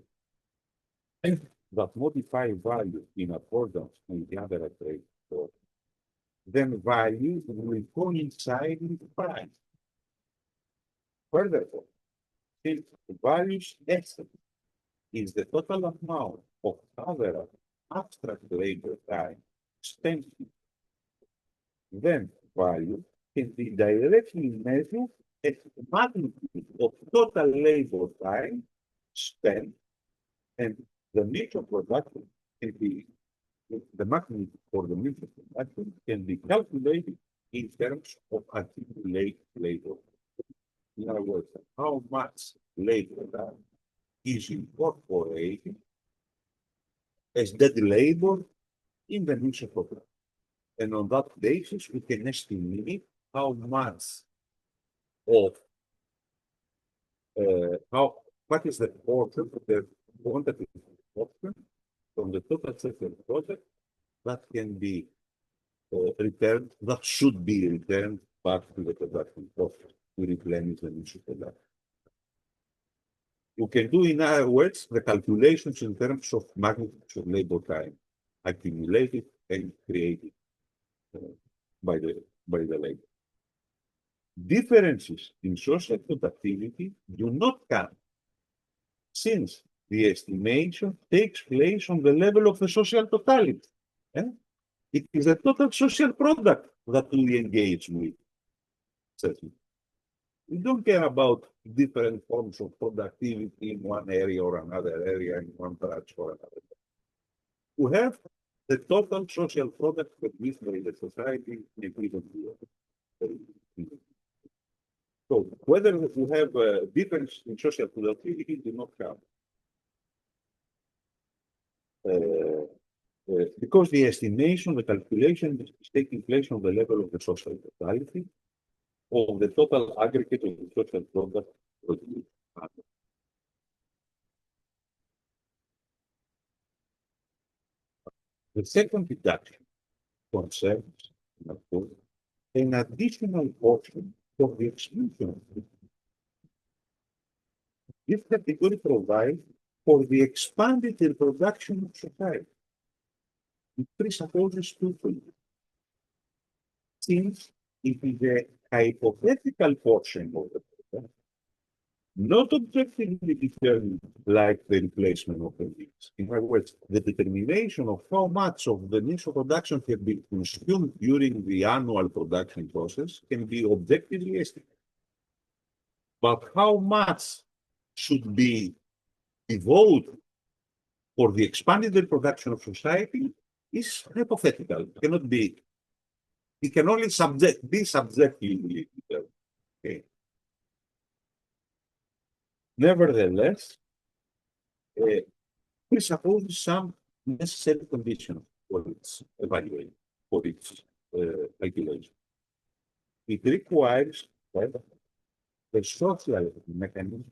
And that modify value in accordance with the average rate, then value will coincide with price. Furthermore, since value's essence is the total amount of average abstract labor time spent, then value can be directly measured as the magnitude of total labor time spent, and the means of production can be the magnitude for the means of production can be calculated in terms of accumulated labor. In other words, how much labor is incorporated as dead labor in the means of production. And on that basis, we can estimate how much of what is the portion of the quantity portion from the total circular product that can be returned, that should be returned back to the production process to replenish the needs of production. You can do, in other words, the calculations in terms of magnitudes of labor time accumulated and created by the labor. Differences in social productivity do not come since the estimation takes place on the level of the social totality. It is a total social product that we engage with. Certainly. We don't care about different forms of productivity in one area or another area, in one branch or another. We have the total social product produced by the society in a given year. So whether we have a difference in social productivity do not count. Because the estimation, the calculation is taking place on the level of the social totality of the total aggregate of the social product produced. The second deduction concerns, an additional portion for the exclusion. This category provides for the expanded reproduction of society. It presupposes two things. Since it is a hypothetical portion of the product, not objectively determined like the replacement of the needs. In other words, the determination of how much of the needs of production can be consumed during the annual production process can be objectively estimated. But how much should be devoted for the expanded reproduction of society is hypothetical. It cannot be. It can only be subjectively determined. Okay. Nevertheless, presupposes some necessary conditions for its evaluation, for its calculation. It requires that the social mechanism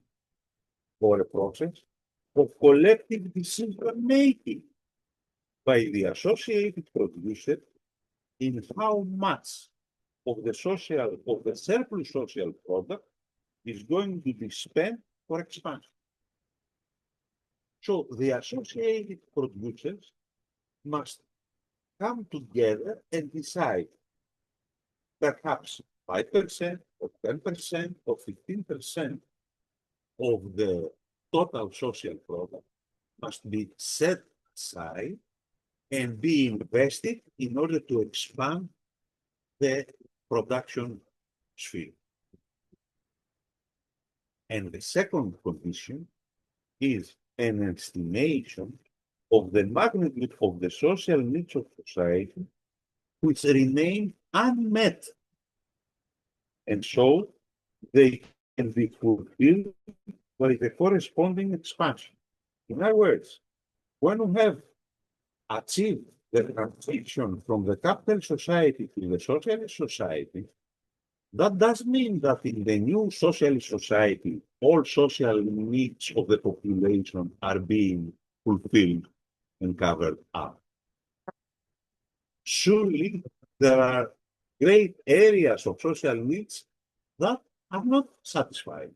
or a process of collective decision making by the associated producer in how much of the surplus social product is going to be spent for expansion. So the associated producers must come together and decide perhaps 5% or 10% or 15% of the total social product must be set aside and be invested in order to expand the production sphere. And the second condition is an estimation of the magnitude of the social needs of society which remain unmet. And so they can be fulfilled by the corresponding expansion. In other words, when we have achieved the transition from the capital society to the socialist society, that does mean that in the new socialist society, all social needs of the population are being fulfilled and covered up. Surely there are great areas of social needs that are not satisfied.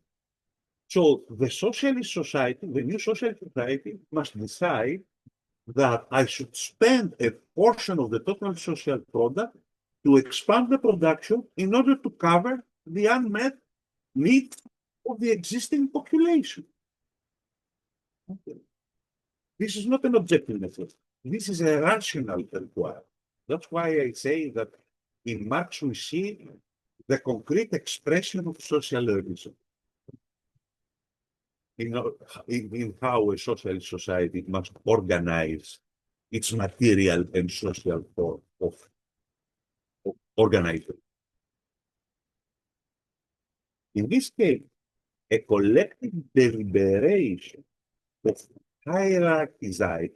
So the socialist society, the new socialist society, must decide that I should spend a portion of the total social product to expand the production in order to cover the unmet need of the existing population. Okay. This is not an objective method. This is a rational requirement. That's why I say that in Marx we see the concrete expression of social realism. In how a socialist society must organize its material and social form of organizing. In this case, a collective deliberation of hierarchizing,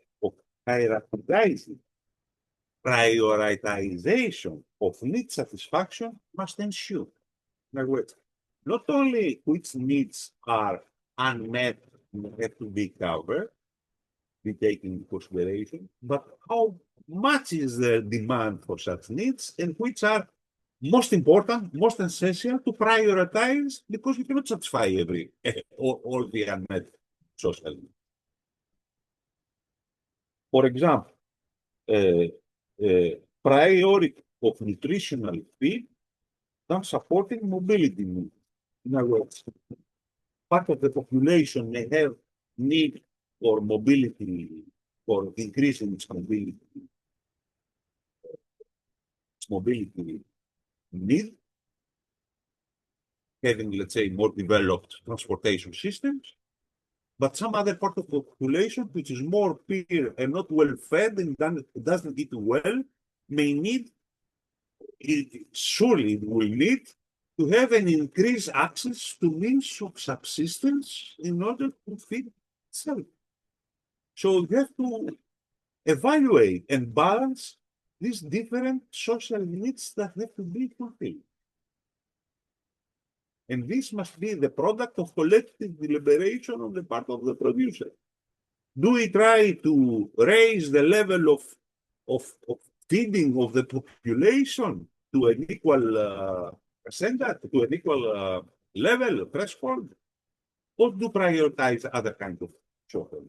prioritization of need satisfaction must ensue. In other words, not only which needs are unmet and have to be covered, be taken into consideration, but how much is the demand for such needs and which are most important, most essential to prioritize because you cannot satisfy all the unmet social needs. For example, priority of nutritional feed than supporting mobility needs. In other words, part of the population may have need for mobility, for increasing its mobility need, having, let's say, more developed transportation systems, but some other part of the population, which is more poor and not well fed and doesn't eat well, may need, surely it will need to have an increased access to means of subsistence in order to feed itself. So you have to evaluate and balance these different social needs that have to be fulfilled. And this must be the product of collective deliberation on the part of the producer. Do we try to raise the level of feeding of the population to an equal percentage, to an equal level, threshold, or do prioritize other kinds of social?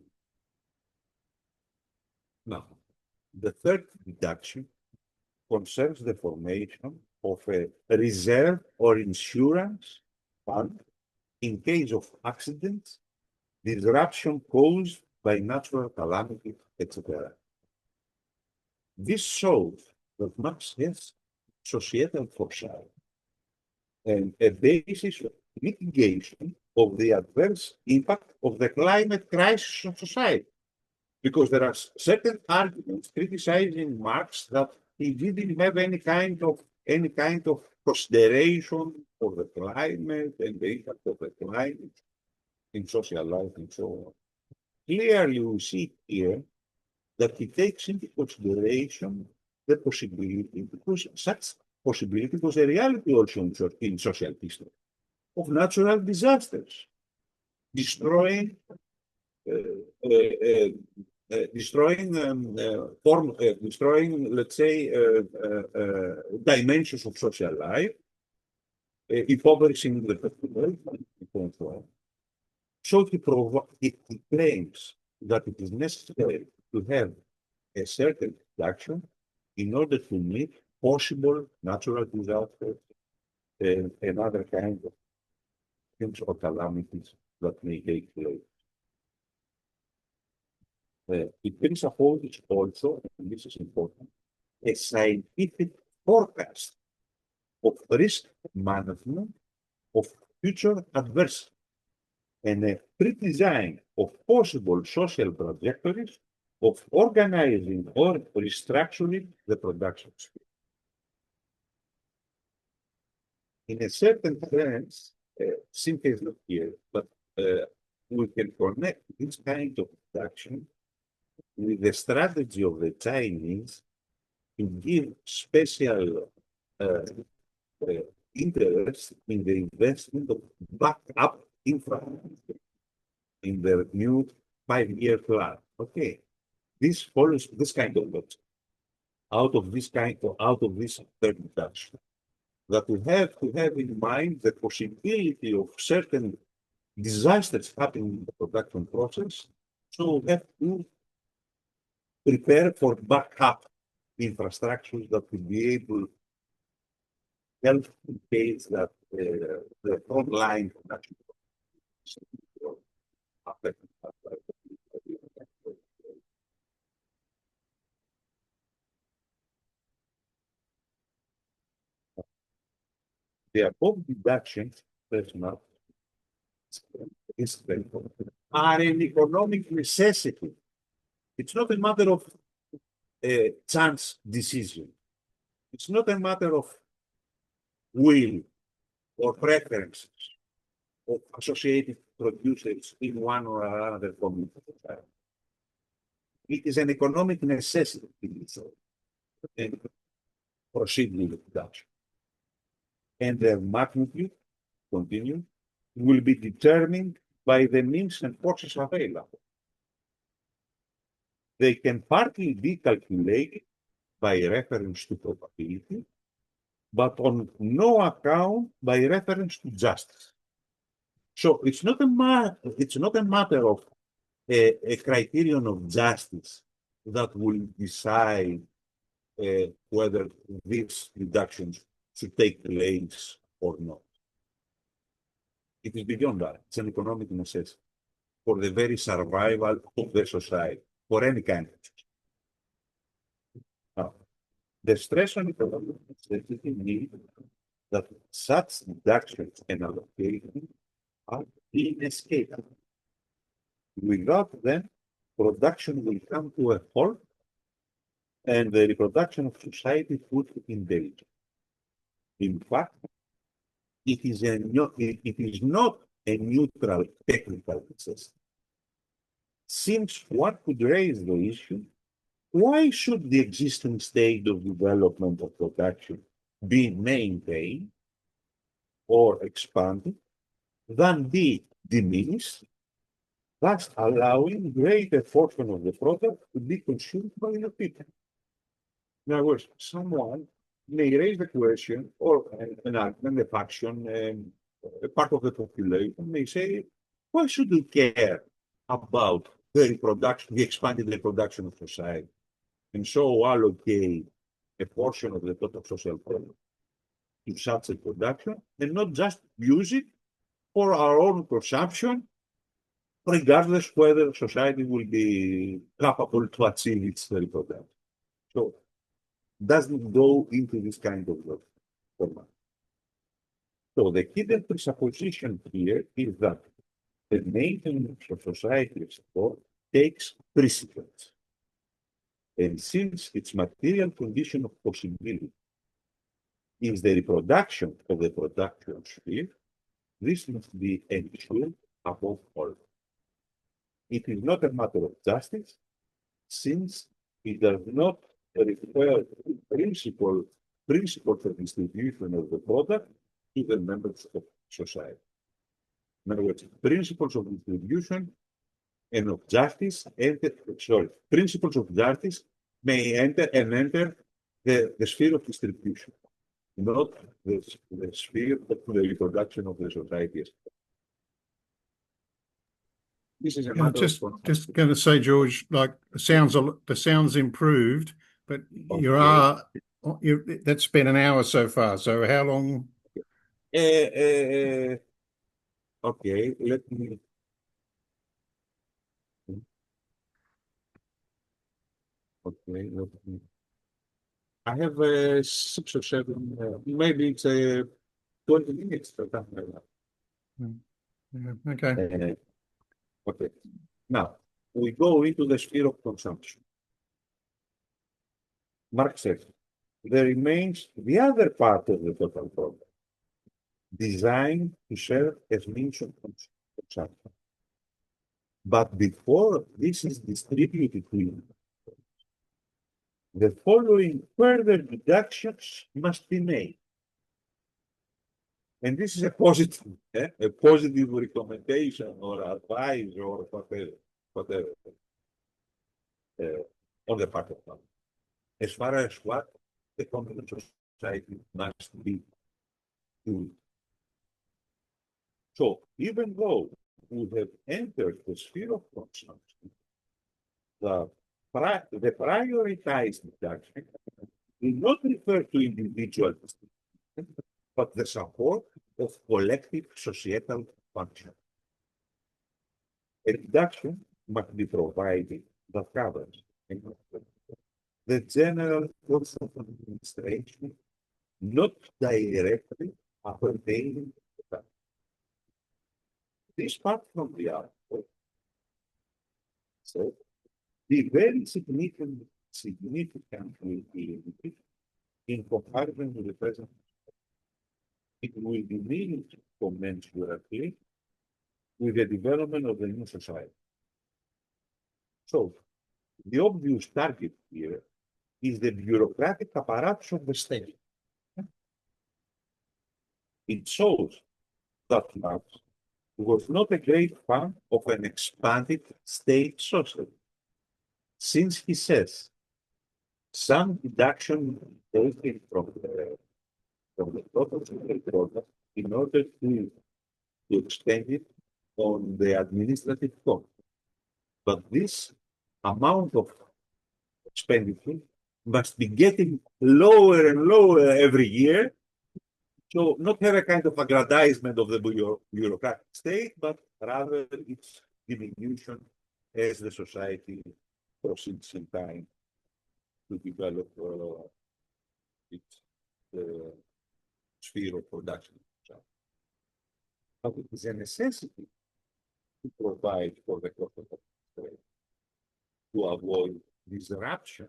Now, the third deduction concerns the formation of a reserve or insurance fund in case of accidents, disruption caused by natural calamity, etc. This shows that Marx has societal foresight and a basis of mitigation of the adverse impact of the climate crisis on society. Because there are certain arguments criticizing Marx that he didn't have any kind of consideration for the climate and the impact of the climate in social life and so on. clearly we see here that he takes into consideration the possibility, because such possibility was a reality also in social history, of natural disasters, destroying, destroying, let's say, dimensions of social life, impoverishing the population, and so on. So he claims that it is necessary to have a certain action in order to meet possible natural disasters and other kinds of things or calamities that may take place. It presupposes also, and this is important, a scientific forecast of risk management of future adversity and a pre-design of possible social trajectories of organizing or restructuring the production sphere. In a certain sense, Cynthia is not here, but we can connect this kind of production with the strategy of the Chinese to give special interest in the investment of backup infrastructure in their new 5-year plan. Okay, this follows this kind of logic. Out of this third reduction, that we have to have in mind the possibility of certain disasters happening in the production process. So we have to prepare for backup infrastructures that will be able to help in case that the front line production the above deductions, personal, are an economic necessity. It's not a matter of chance decision. It's not a matter of will or preferences of associated producers in one or another community. It is an economic necessity and proceeding with production. And their magnitude, continue, will be determined by the means and forces available. They can partly be calculated by reference to probability, but on no account by reference to justice. So it's not a matter of a criterion of justice that will decide whether these reductions should take place or not. It is beyond that. It's an economic necessity for the very survival of the society, for any kind of society. Now, the stress on economic necessity means that such deductions and allocations are inescapable. Without them, production will come to a halt and the reproduction of society put in danger. In fact, it is not a neutral technical necessity. Since one could raise the issue, why should the existing state of development of production be maintained or expanded than be diminished, thus allowing greater portion of the product to be consumed by the people? In other words, someone may raise the question, or an argument, a faction, a part of the population may say, why should we care about the reproduction, the expanded reproduction of society, and so allocate a portion of the total social product to such a production, and not just use it for our own consumption, regardless whether society will be capable to achieve its reproduction? So, doesn't go into this kind of format. So the hidden presupposition here is that the maintenance of societal support takes precedence. And since its material condition of possibility is the reproduction of the production sphere, this must be ensured above all. It is not a matter of justice, since it does not refer to principles of distribution of the product to the members of society. In other words, principles of distribution and of justice principles of justice may enter the sphere of distribution, not the sphere of the reproduction of the society. This is a matter Just of going to say, George, like the sounds improved, but that's been an hour so far. So how long? Okay, let me. Okay, let me. I have 6 or 7, maybe it's 20 minutes or something like that. Yeah, okay. Okay. Now, we go into the sphere of consumption. Marx says, there remains the other part of the total product, designed to serve as means of consumption. But before this is distributed to you, the following further deductions must be made. And this is a positive recommendation or advice or whatever on the part of God. As far as what the competent society must be doing. So even though we have entered the sphere of consumption, the prioritized deduction do not refer to individual distribution, but the support of collective societal function. A deduction must be provided that covers the general cost of administration, not directly appertaining to that. This part from the output. So the very significant will be in comparison with the present. It will be needed commensurately with the development of the new society. So the obvious target here is the bureaucratic apparatus of the state. It shows that Marx was not a great fan of an expanded state society, since he says some deduction taken from the total product in order to expend it on the administrative cost. But this amount of expenditure must be getting lower and lower every year. So not have a kind of aggrandizement of the bureaucratic state, but rather its diminution as the society proceeds in time to develop its sphere of production. But it is a necessity to provide for the cost of trade to avoid disruption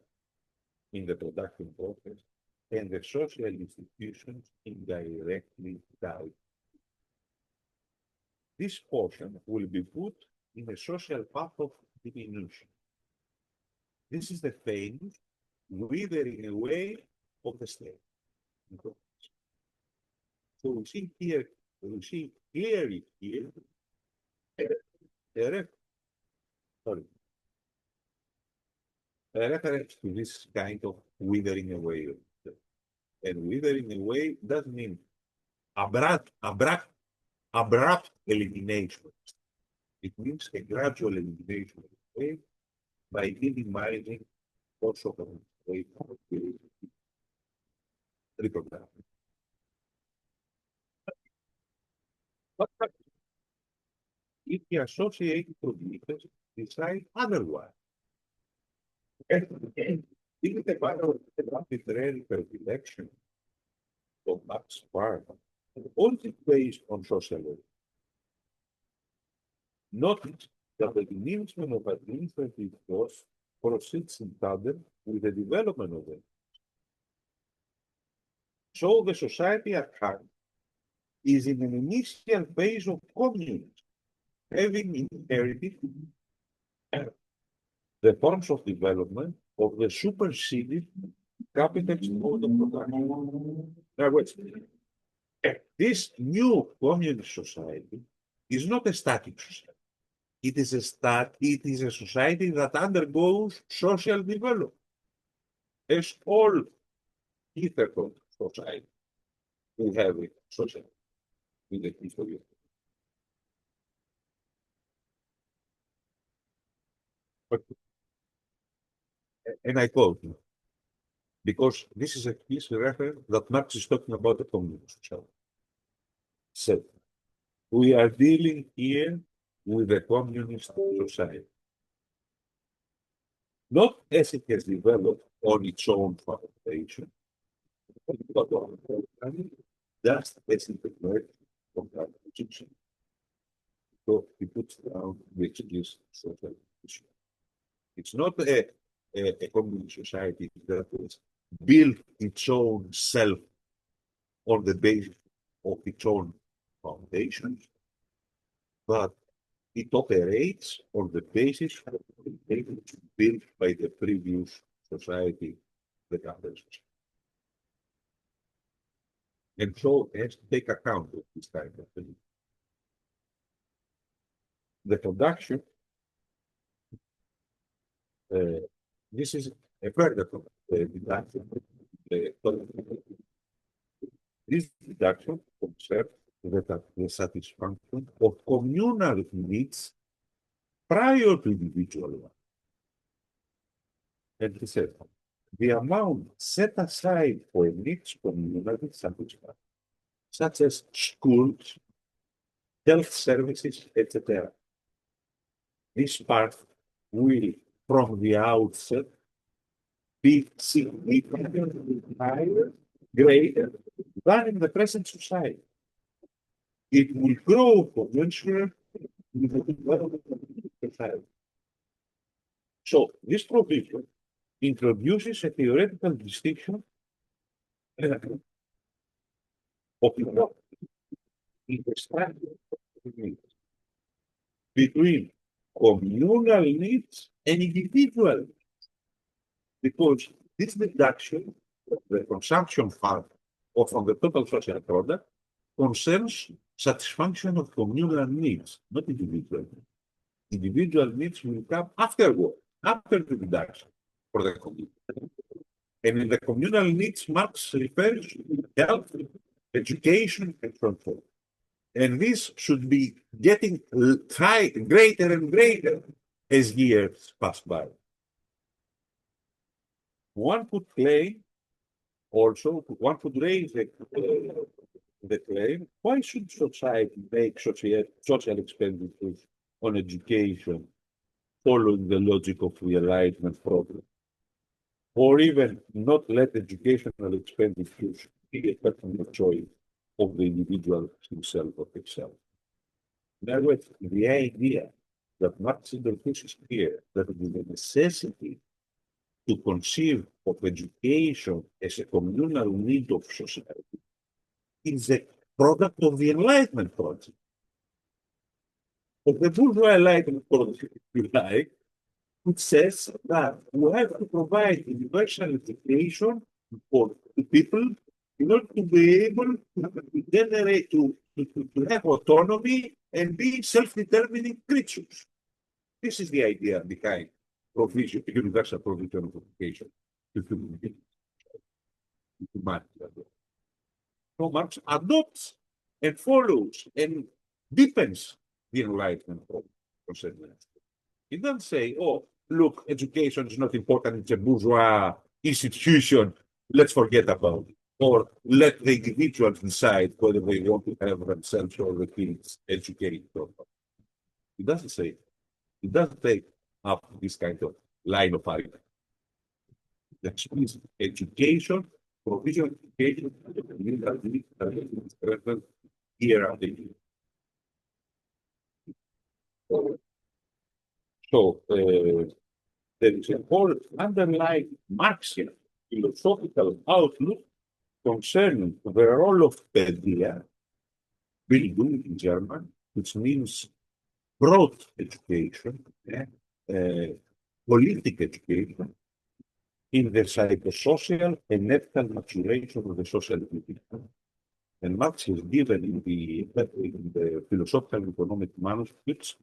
in the production process and the social institutions indirectly tied. This portion will be put in a social path of diminution. This is the famous withering away of the state. So we see clearly here, a reference to this kind of withering away. And withering away doesn't mean abrupt elimination. It means a gradual elimination of the state by minimizing also reproduction. But if the associated producers decide otherwise, if the matter of arbitrary predilection of Max part, all is based on social law. Notice that the diminishment of administrative costs proceeds in tandem with the development of them. So the society at hand is in an initial phase of communism, having inherited the forms of development of the superseded capitalist mode of production. Now, wait. This new communist society is not a static society. It is a society that undergoes social development, as all hitherto society we have in society in the history of. But, and I quote, because this is a piece of reference that Marx is talking about the communist society. So, we are dealing here with a communist society, not as it has developed on its own foundation, but on just as it emerged from that position. So he puts down which is social issue. It's not a communist society that has built its own self on the basis of its own foundations, but it operates on the basis of the foundations built by the previous society, the capitalist society. And so it has to take account of this kind of thing. The production, this is a further deduction. This deduction concerns the satisfaction of communal needs prior to individual ones. And he said, the amount set aside for needs communally satisfied, such as schools, health services, etc. This part will, from the outset, be significantly higher, greater than in the present society. It will grow commensurate with the development of the society. So this provision introduces a theoretical distinction of the structure of needs between communal needs and individual needs, because this deduction of the consumption part or from the total social product concerns satisfaction of communal needs, not individual needs. Individual needs will come afterward, after the deduction for the community. And in the communal needs, Marx refers to health, education, and so on. And this should be getting greater and greater as years pass by. One could claim also, one could raise the claim, why should society make social expenditures on education following the logic of the Enlightenment program? Or even not let educational expenditures be a personal choice of the individual himself or herself. In other words, the idea that Marx introduces here, that it is a necessity to conceive of education as a communal need of society, is a product of the Enlightenment project. Of the bourgeois Enlightenment project, if you like, which says that we have to provide universal education for the people in order to be able to generate, to have autonomy and be self-determining creatures. This is the idea behind provision, universal provision of education to humanity. So Marx adopts and follows and deepens the Enlightenment concept. He doesn't say, oh, look, education is not important, it's a bourgeois institution, let's forget about it. Or let the individuals decide whether they want to have themselves or the kids educated or not. He doesn't say it. He doesn't take up this kind of line of argument. That means education, provision of education, year after year. So there is a whole underlying Marxian philosophical outlook concerning the role of pedia, Bildung in German, which means broad education, holistic education in the psychosocial and ethical maturation of the social entity. And Marx has given in the philosophical and economic manuscripts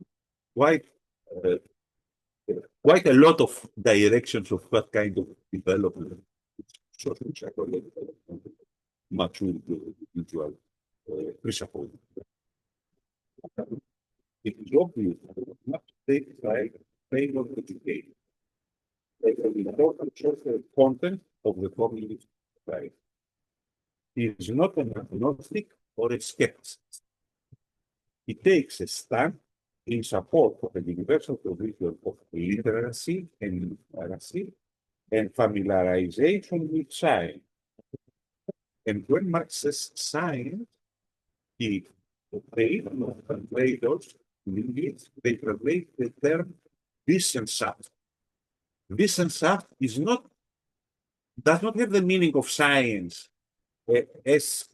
quite quite a lot of directions of what kind of development social psychological maturity individual presuppose. It is obvious that much takes like framework education, like an important social content of the cognitive society. He is not an agnostic or a skeptic. He takes a stand in support of a universal provision of literacy and literacy and familiarization with science. And when Marx says science, he translators in English, they translate the term Wissenschaft. Wissenschaft does not have the meaning of science as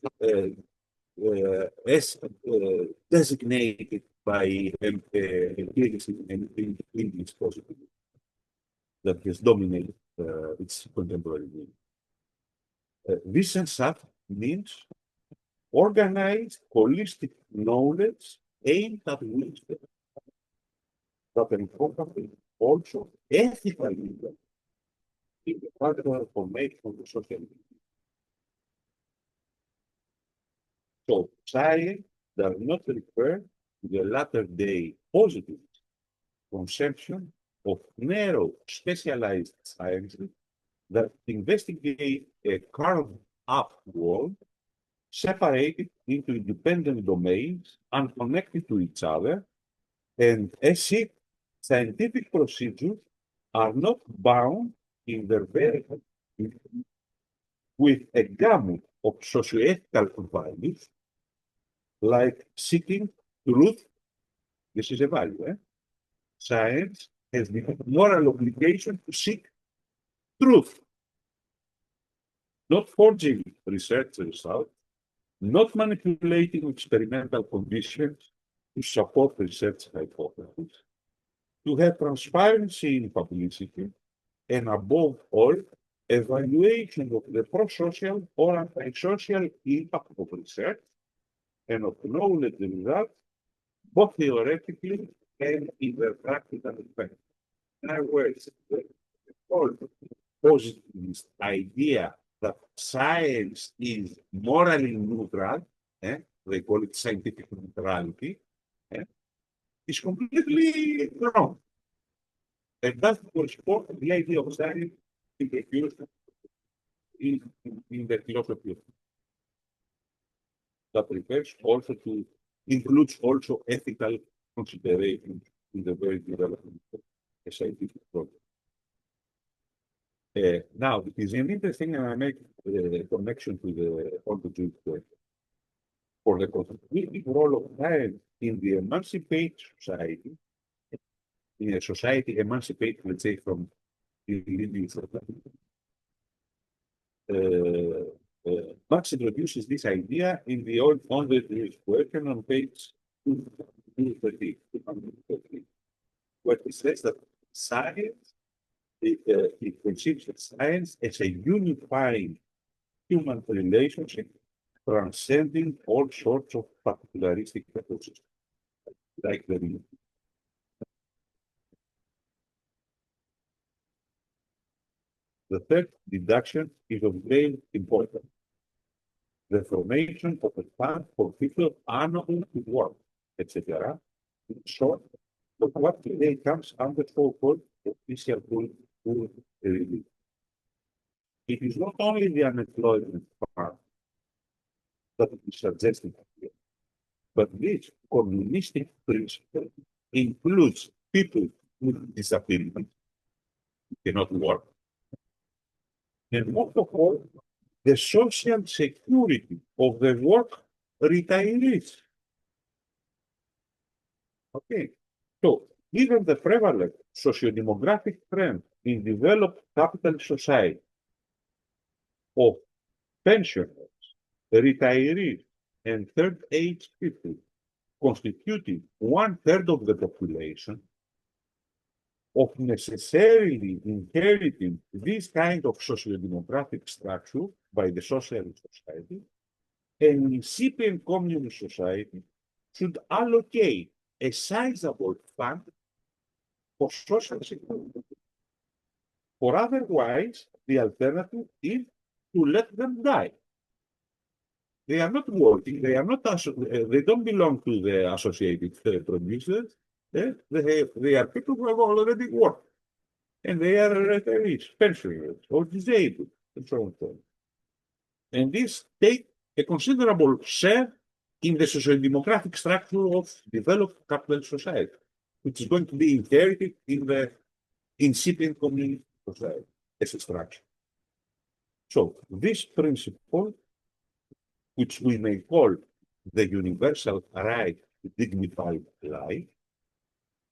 designated by empiricism and English positivity that has dominated its contemporary meaning. Wissenschaft means organized, holistic knowledge aimed at wisdom, but encompassing also ethical wisdom in the further formation of the social media. So science does not refer to the latter-day positive conception of narrow, specialized sciences that investigate a carved-up world separated into independent domains, unconnected to each other, and as if scientific procedures are not bound in their very with a gamut of socio-ethical values, like seeking truth. This is a value. Science has the moral obligation to seek truth, not forging research results, not manipulating experimental conditions to support research hypotheses, to have transparency in publicity, and above all, evaluation of the pro-social or anti-social impact of research and of knowledge results, both theoretically and in their practical effect. In other words, the whole positivist idea that science is morally neutral, they call it scientific neutrality, is completely wrong. And that corresponds to the idea of science introduced in the philosophy of that refers also to, includes also ethical considerations in the very development of a scientific project. Now, it is an interesting, and I make a connection to the ontology question. For the constitutive role of science in the emancipated society, in a society emancipated, let's say, from the living Marx introduces this idea in the old ontology question on page 230, where he says that science, he conceives of science as a unifying human relationship transcending all sorts of particularistic purposes, like the religion. The third deduction is of great importance. The formation of a fund for people unable to work, etc. In short, but what today comes under so-called official relief. It is not only the unemployment part that is suggested here, but this communistic principle includes people with disabilities who cannot work. And most of all, the social security of the work retirees. Okay, so given the prevalent socio-demographic trend in developed capitalist society of pensioners, retirees, and third age people constituting 1/3 of the population, of necessarily inheriting this kind of socio-demographic structure by the socialist society, an incipient communist society should allocate a sizable fund for social security. For otherwise, the alternative is to let them die. They are not working. They are not. They don't belong to the associated producers. They are people who have already worked, and they are retirees, pensioners, or disabled, and so on and so on. And this take a considerable share in the social-demographic structure of developed capitalist society, which is going to be inherited in the incipient communist society as a structure. So this principle, which we may call the universal right to dignified life,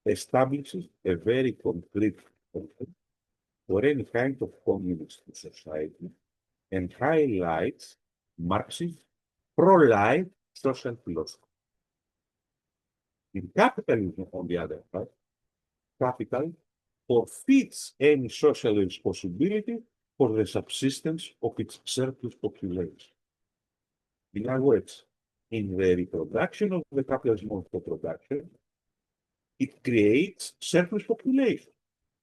establishes a very concrete concept for any kind of communist society and highlights Marxist pro-life social philosophy. In capitalism, on the other hand, capital forfeits any social responsibility for the subsistence of its surplus population. In other words, in the reproduction of the capitalist mode of production, it creates surplus population.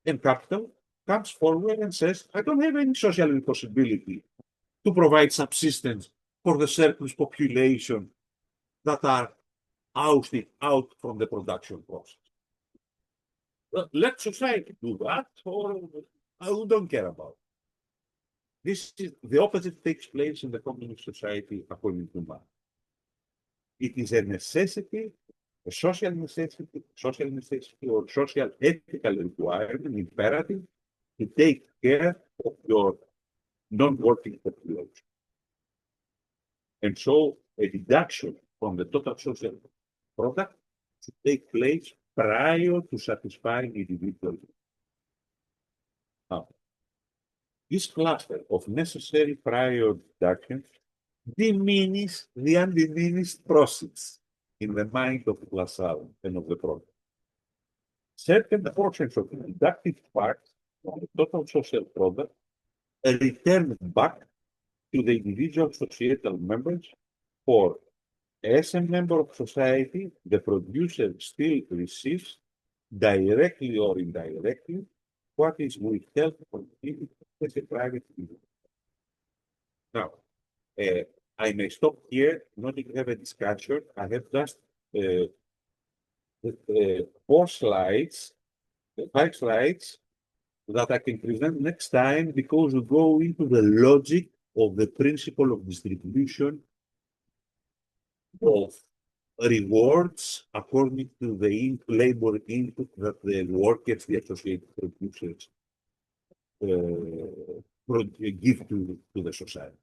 And capital comes forward and says, I don't have any social responsibility to provide subsistence for the surplus population that are ousted out from the production process. Well, let society do that, or we don't care about it. This is the opposite takes place in the communist society according to Marx. It is a necessity, a social necessity or social ethical requirement, imperative, to take care of your non-working population. And so a deduction from the total social product should take place prior to satisfying individual needs. Now, this cluster of necessary prior deductions diminish the undiminished proceeds in the mind of Lassalle and of the product. Certain portions of the deductive parts of the total social product are returned back to the individual societal members, for as a member of society, the producer still receives, directly or indirectly, what is withheld from him as a private individual. Now, I may stop here, not to have a discussion. I have just 4 slides, 5 slides that I can present next time, because we go into the logic of the principle of distribution of rewards according to the labor input that the workers, the associated producers, give to the society.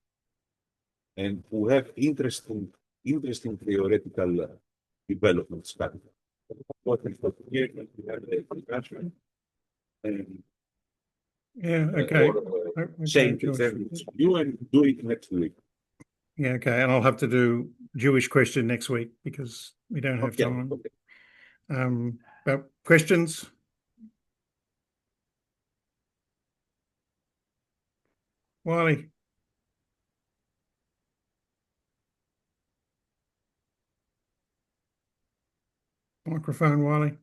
And we have interesting theoretical developments coming. What we stop here, we have the discussion. And Yeah, okay. say George. you and do it next week. Yeah, okay. And I'll have to do Jewish question next week because we don't have Okay, time. okay. Questions? Wiley? Microphone, Wiley.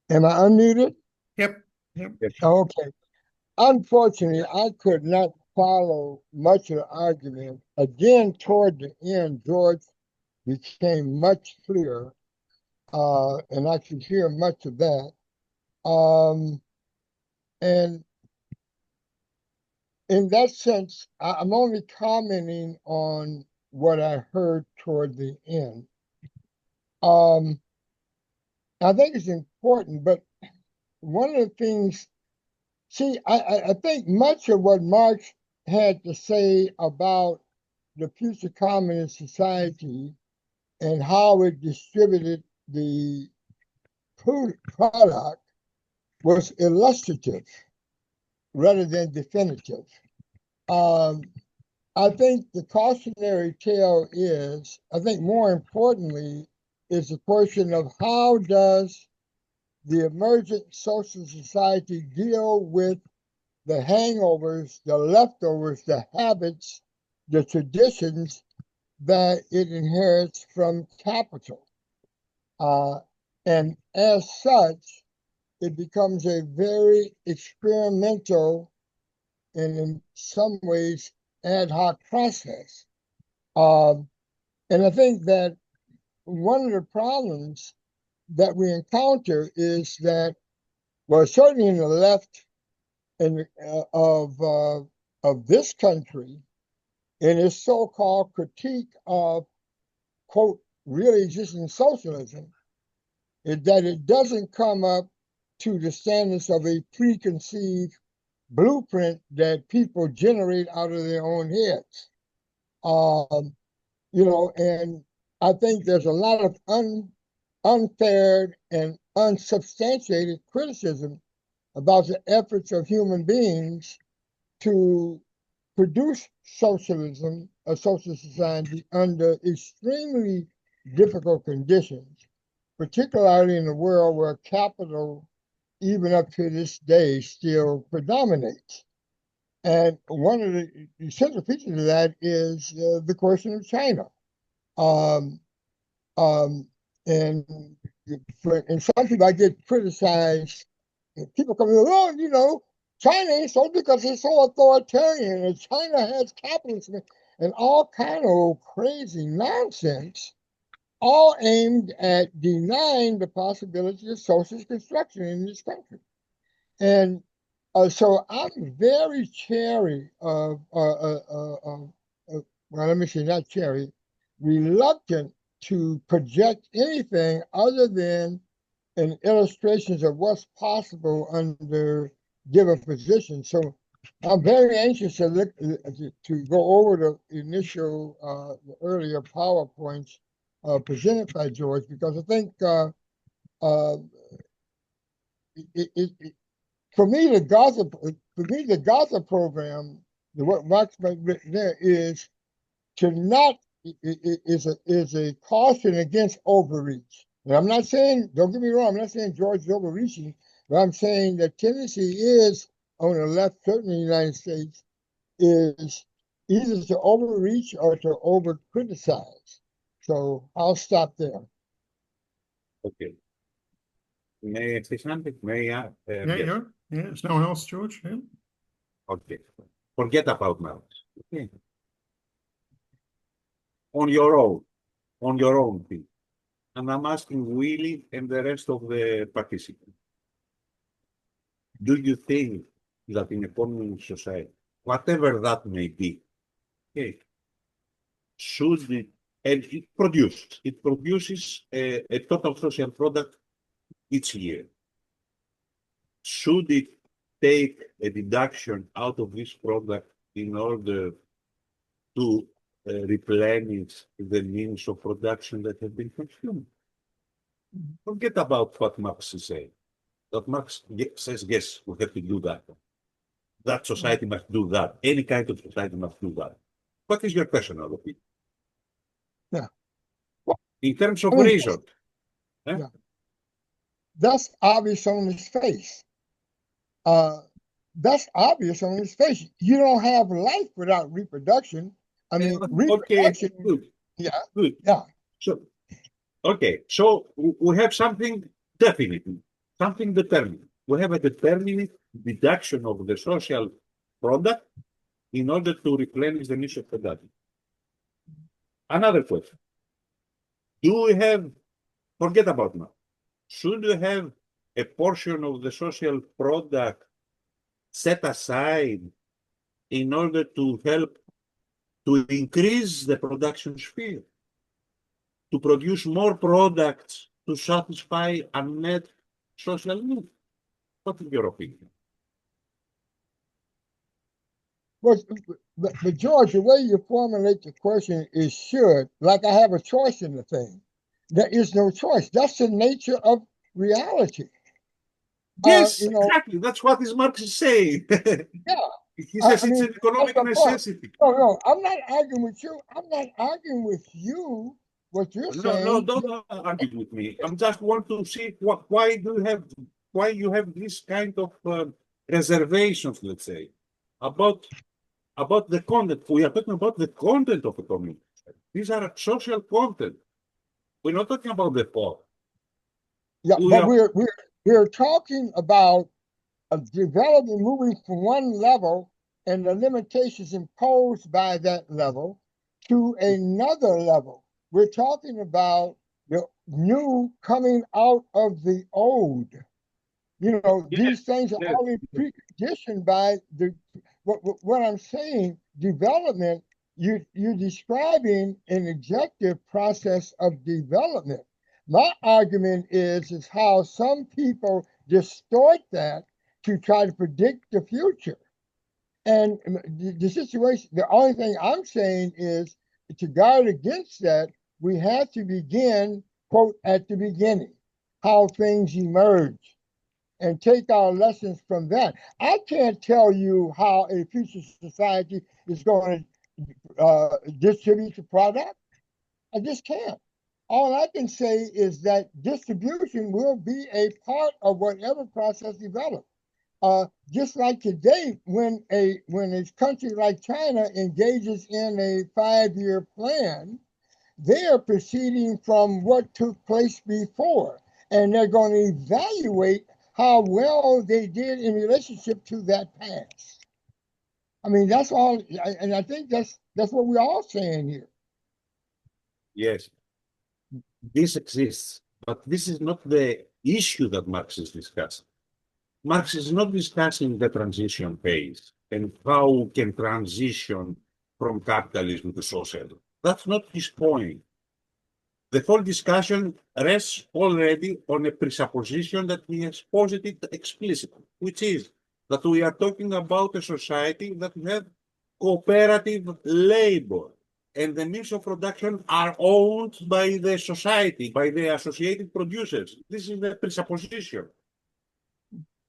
Am I unmuted? Yep. Okay. Unfortunately, I could not follow much of the argument. Again, toward the end, George became much clearer, and I could hear much of that. And in that sense, I'm only commenting on what I heard toward the end. I think it's important, but one of the things, see, I think much of what Marx had to say about the future communist society and how it distributed the product was illustrative rather than definitive. I think the cautionary tale is, I think more importantly, is the question of how does the emergent social society deal with the hangovers, the leftovers, the habits, the traditions that it inherits from capital. And as such, it becomes a very experimental and in some ways ad hoc process. And I think that one of the problems that we encounter is that, well, certainly in the left and of this country, in its so-called critique of, quote, really existing socialism, is that it doesn't come up to the standards of a preconceived blueprint that people generate out of their own heads. And I think there's a lot of unfair and unsubstantiated criticism about the efforts of human beings to produce socialism, a social society, under extremely difficult conditions, particularly in a world where capital, even up to this day, still predominates. And one of the essential features of that is the question of China. Um, and some people I get criticized. People come in, oh, China ain't so because it's so authoritarian, and China has capitalism, and all kind of crazy nonsense, all aimed at denying the possibility of socialist construction in this country. And so I'm very chary of, well, let me say, not chary, reluctant to project anything other than an illustrations of what's possible under given positions. So I'm very anxious to look to go over the initial, the earlier PowerPoints presented by George, because I think for me the Gotha program, what Marx written there is to not is a caution against overreach. And I'm not saying, don't get me wrong, I'm not saying George is overreaching, but I'm saying the tendency is on the left, certainly in the United States, is either to overreach or to over criticize. So I'll stop there. Okay. May I say something? May I? Yeah, Yes. yeah. There's no one else, George. Yeah. Okay. Forget about Marx. Okay. On your own thing. And I'm asking Willie and the rest of the participants. Do you think that in a communist society, whatever that may be, okay, should it, and it produces a total social product each year. Should it take a deduction out of this product in order to replenish the means of production that have been consumed? Forget about what Marx is saying. That Marx says, yes, we have to do that. That society must do that. Any kind of society must do that. What is your personal opinion? Yeah. In terms of reason. Yeah. That's obvious on his face. That's obvious on his face. You don't have life without reproduction. I mean, reproduction. Okay, good. Yeah. Good. Yeah. So, okay, so we have something definite, something determined. We have a determined deduction of the social product in order to replenish the niche of production. Another question. Do we have, forget about now, should we have a portion of the social product set aside in order to help to increase the production sphere, to produce more products to satisfy unmet social needs? What is your opinion? But George, the way you formulate the question is should, like I have a choice in the thing. There is no choice. That's the nature of reality. Yes, exactly. That's what Marx is saying. Yeah. He says I it's mean, an economic that's the point. necessity. No, I'm not arguing with you. I'm not arguing with you. What you're No, saying, don't argue with me. I just want to see why you have this kind of reservations, let's say, about the content. We are talking about the content of the community. These are social content. We're not talking about the thought. yeah, We but are we're talking about a development moving from one level and the limitations imposed by that level to another level. We're talking about the new coming out of the old. You know, yes, these things are yes. already preconditioned by what I'm saying. Development, you're describing an objective process of development. My argument is how some people distort that to try to predict the future. And the situation, the only thing I'm saying is to guard against that, we have to begin, quote, at the beginning, how things emerge and take our lessons from that. I can't tell you how a future society is going to distribute the product. I just can't. All I can say is that distribution will be a part of whatever process develops. Just like today, when a country like China engages in a 5-year plan, they are proceeding from what took place before, and they're going to evaluate how well they did in relationship to that past. I mean, that's all, and I think that's what we're all saying here. Yes, this exists, but this is not the issue that Marx is discussing. Marx is not discussing the transition phase and how we can transition from capitalism to socialism. That's not his point. The whole discussion rests already on a presupposition that he has posited explicitly, which is that we are talking about a society that has cooperative labor, and the means of production are owned by the society, by the associated producers. This is the presupposition.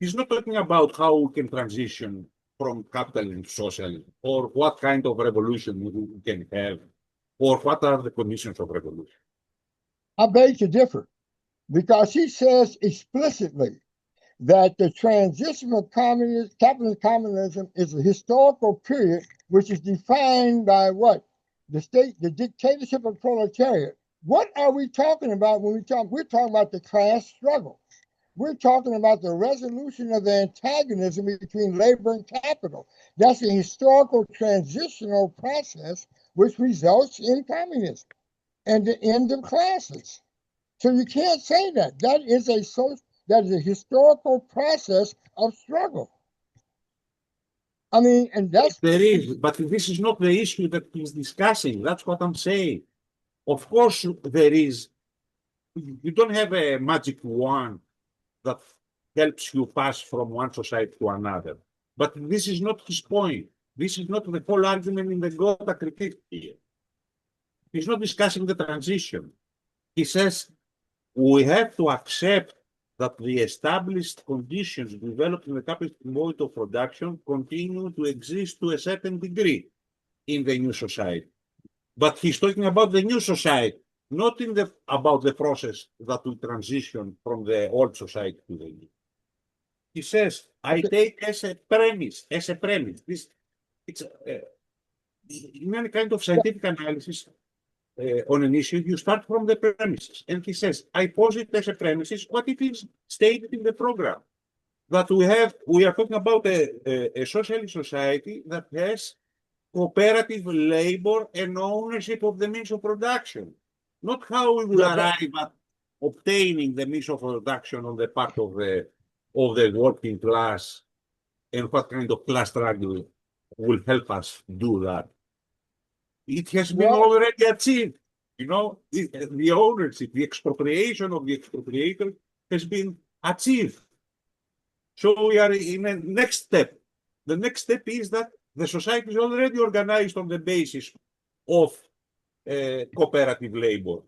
He's not talking about how we can transition from capitalism to socialism, or what kind of revolution we can have, or what are the conditions of revolution. I beg to differ because he says explicitly that the transition from capitalist communism is a historical period which is defined by what? The dictatorship of proletariat. What are we talking about when we're talking about the class struggle? We're talking about the resolution of the antagonism between labor and capital. That's a historical transitional process which results in communism and the end of classes. So you can't say that. That is a historical process of struggle. I mean, and that's There is, but this is not the issue that he's discussing. That's what I'm saying. Of course, there is. You don't have a magic wand that helps you pass from one society to another. But this is not his point. This is not the whole argument in the Gotha critique here. He's not discussing the transition. He says we have to accept that the established conditions developed in the capitalist mode of production continue to exist to a certain degree in the new society. But he's talking about the new society, not about the process that will transition from the old society to the new. He says, I take as a premise, this it's in any kind of scientific analysis on an issue, you start from the premises. And he says, I posit as a premises what it is stated in the program. That we are talking about a socialist society that has cooperative labor and ownership of the means of production. Not how we will arrive at obtaining the means of production on the part of the working class and what kind of class struggle will help us do that. It has been already achieved. You know, the ownership, the expropriation of the expropriator has been achieved. So we are in a next step. The next step is that the society is already organized on the basis of cooperative labor.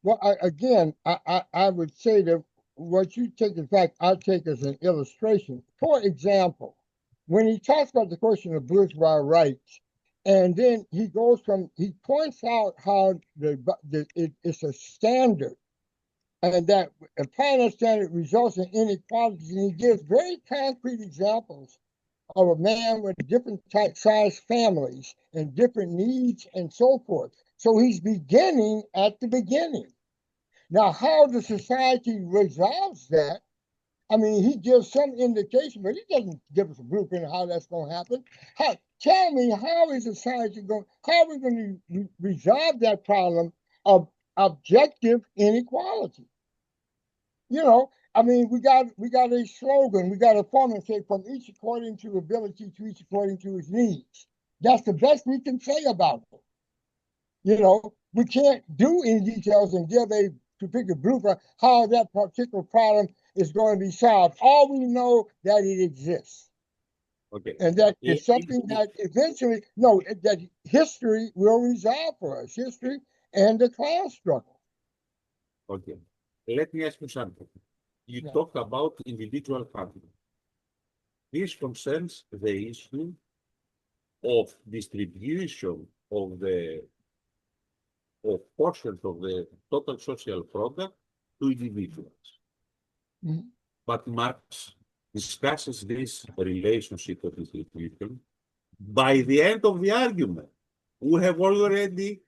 Well, I would say that what you take, in fact, I take as an illustration. For example, when he talks about the question of bourgeois rights, and then he points out how it's a standard, and that applying that standard results in inequalities, and he gives very concrete examples of a man with different size families and different needs and so forth. So he's beginning at the beginning. Now, how the society resolves that, I mean, he gives some indication, but he doesn't give us a blueprint of how that's going to happen. Tell me, how is society going? How are we going to resolve that problem of objective inequality? You know, I mean, we got a slogan, we got a formula, say, from each according to ability to each according to his needs. That's the best we can say about it. You know, we can't do any details and give a particular blueprint how that particular problem is going to be solved. All we know that it exists. Okay. And that is something that eventually, that history will resolve for us, history and the class struggle. Okay. Let me ask you something. You Yeah. talked about individual happiness. This concerns the issue of distribution of portions of the total social product to individuals. Mhm. But Marx discusses this relationship of distribution by the end of the argument. He has already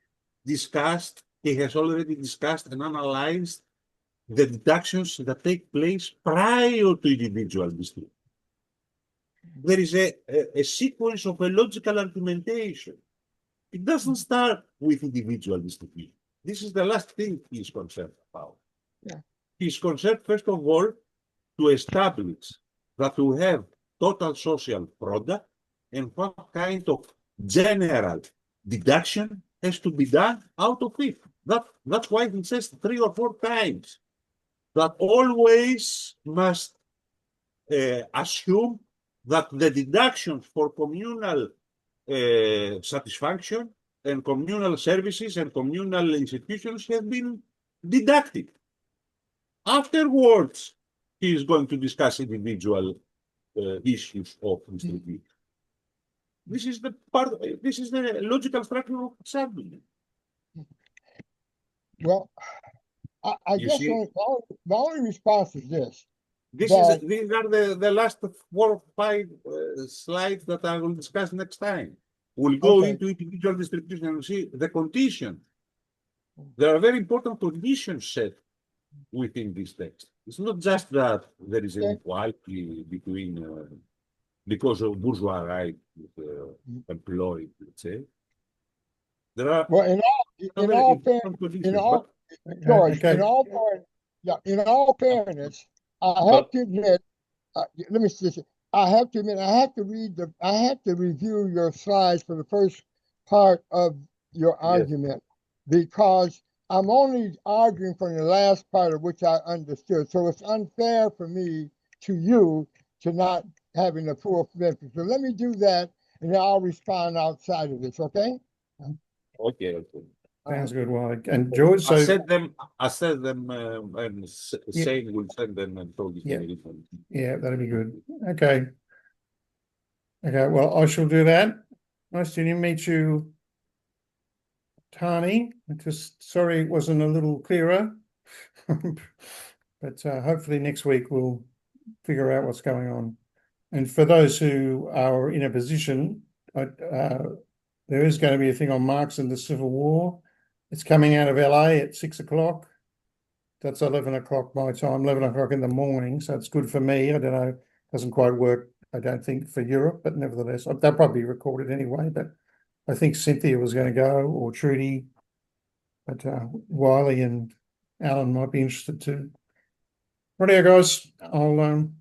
discussed and analyzed the deductions that take place prior to individual distribution. There is a sequence of a logical argumentation. It doesn't start with individual distribution. This is the last thing he is concerned about. Yeah. He is concerned, first of all, to establish that we have total social product and what kind of general deduction has to be done out of it. That's why he says 3 or 4 times that always must assume that the deductions for communal satisfaction and communal services and communal institutions have been deducted. Afterwards, he is going to discuss individual issues of distribution. This is the logical structure of argument. Well, I You guess see? my only response is this. These are the last 4 or 5 slides that I will discuss next time. We'll go Okay. into individual distribution and see the condition. There are very important conditions set within this text. It's not just that there is inequality between because of bourgeois right employed, let's say. There are Well, in all fairness, I have to admit, let me see. I have to admit, I have to review your slides for the first part of your argument, because I'm only arguing from the last part of which I understood. So it's unfair for me to you to not having the full benefit. So let me do that, and then I'll respond outside of this, okay? Okay. Sounds good, Wally. And George, I so said them, and saying we'll send them and told you. yeah, that'd be good. Okay. Okay, well, I shall do that. Nice to meet you, Tani. Just sorry it wasn't a little clearer. But hopefully next week we'll figure out what's going on. And for those who are in a position, there is going to be a thing on Marx and the Civil War. It's coming out of LA at 6 o'clock. That's 11 o'clock my time, 11 o'clock in the morning. So it's good for me. I don't know, it doesn't quite work, I don't think, for Europe, but nevertheless, they'll probably record it anyway. But I think Cynthia was going to go, or Trudy, but Wiley and Alan might be interested too. Rightio, guys. I'll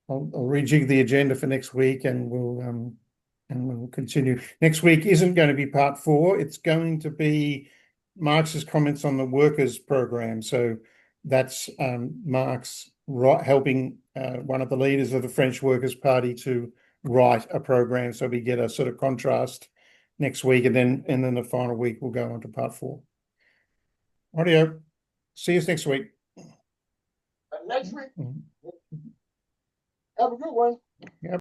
rejig the agenda for next week, and we'll continue. Next week isn't going to be part 4. It's going to be Marx's comments on the workers' program. So that's Marx helping one of the leaders of the French Workers' Party to write a program. So we get a sort of contrast next week, and then the final week we'll go on to part 4. Rightio. See us next week. Next week. Have a good one. Yep.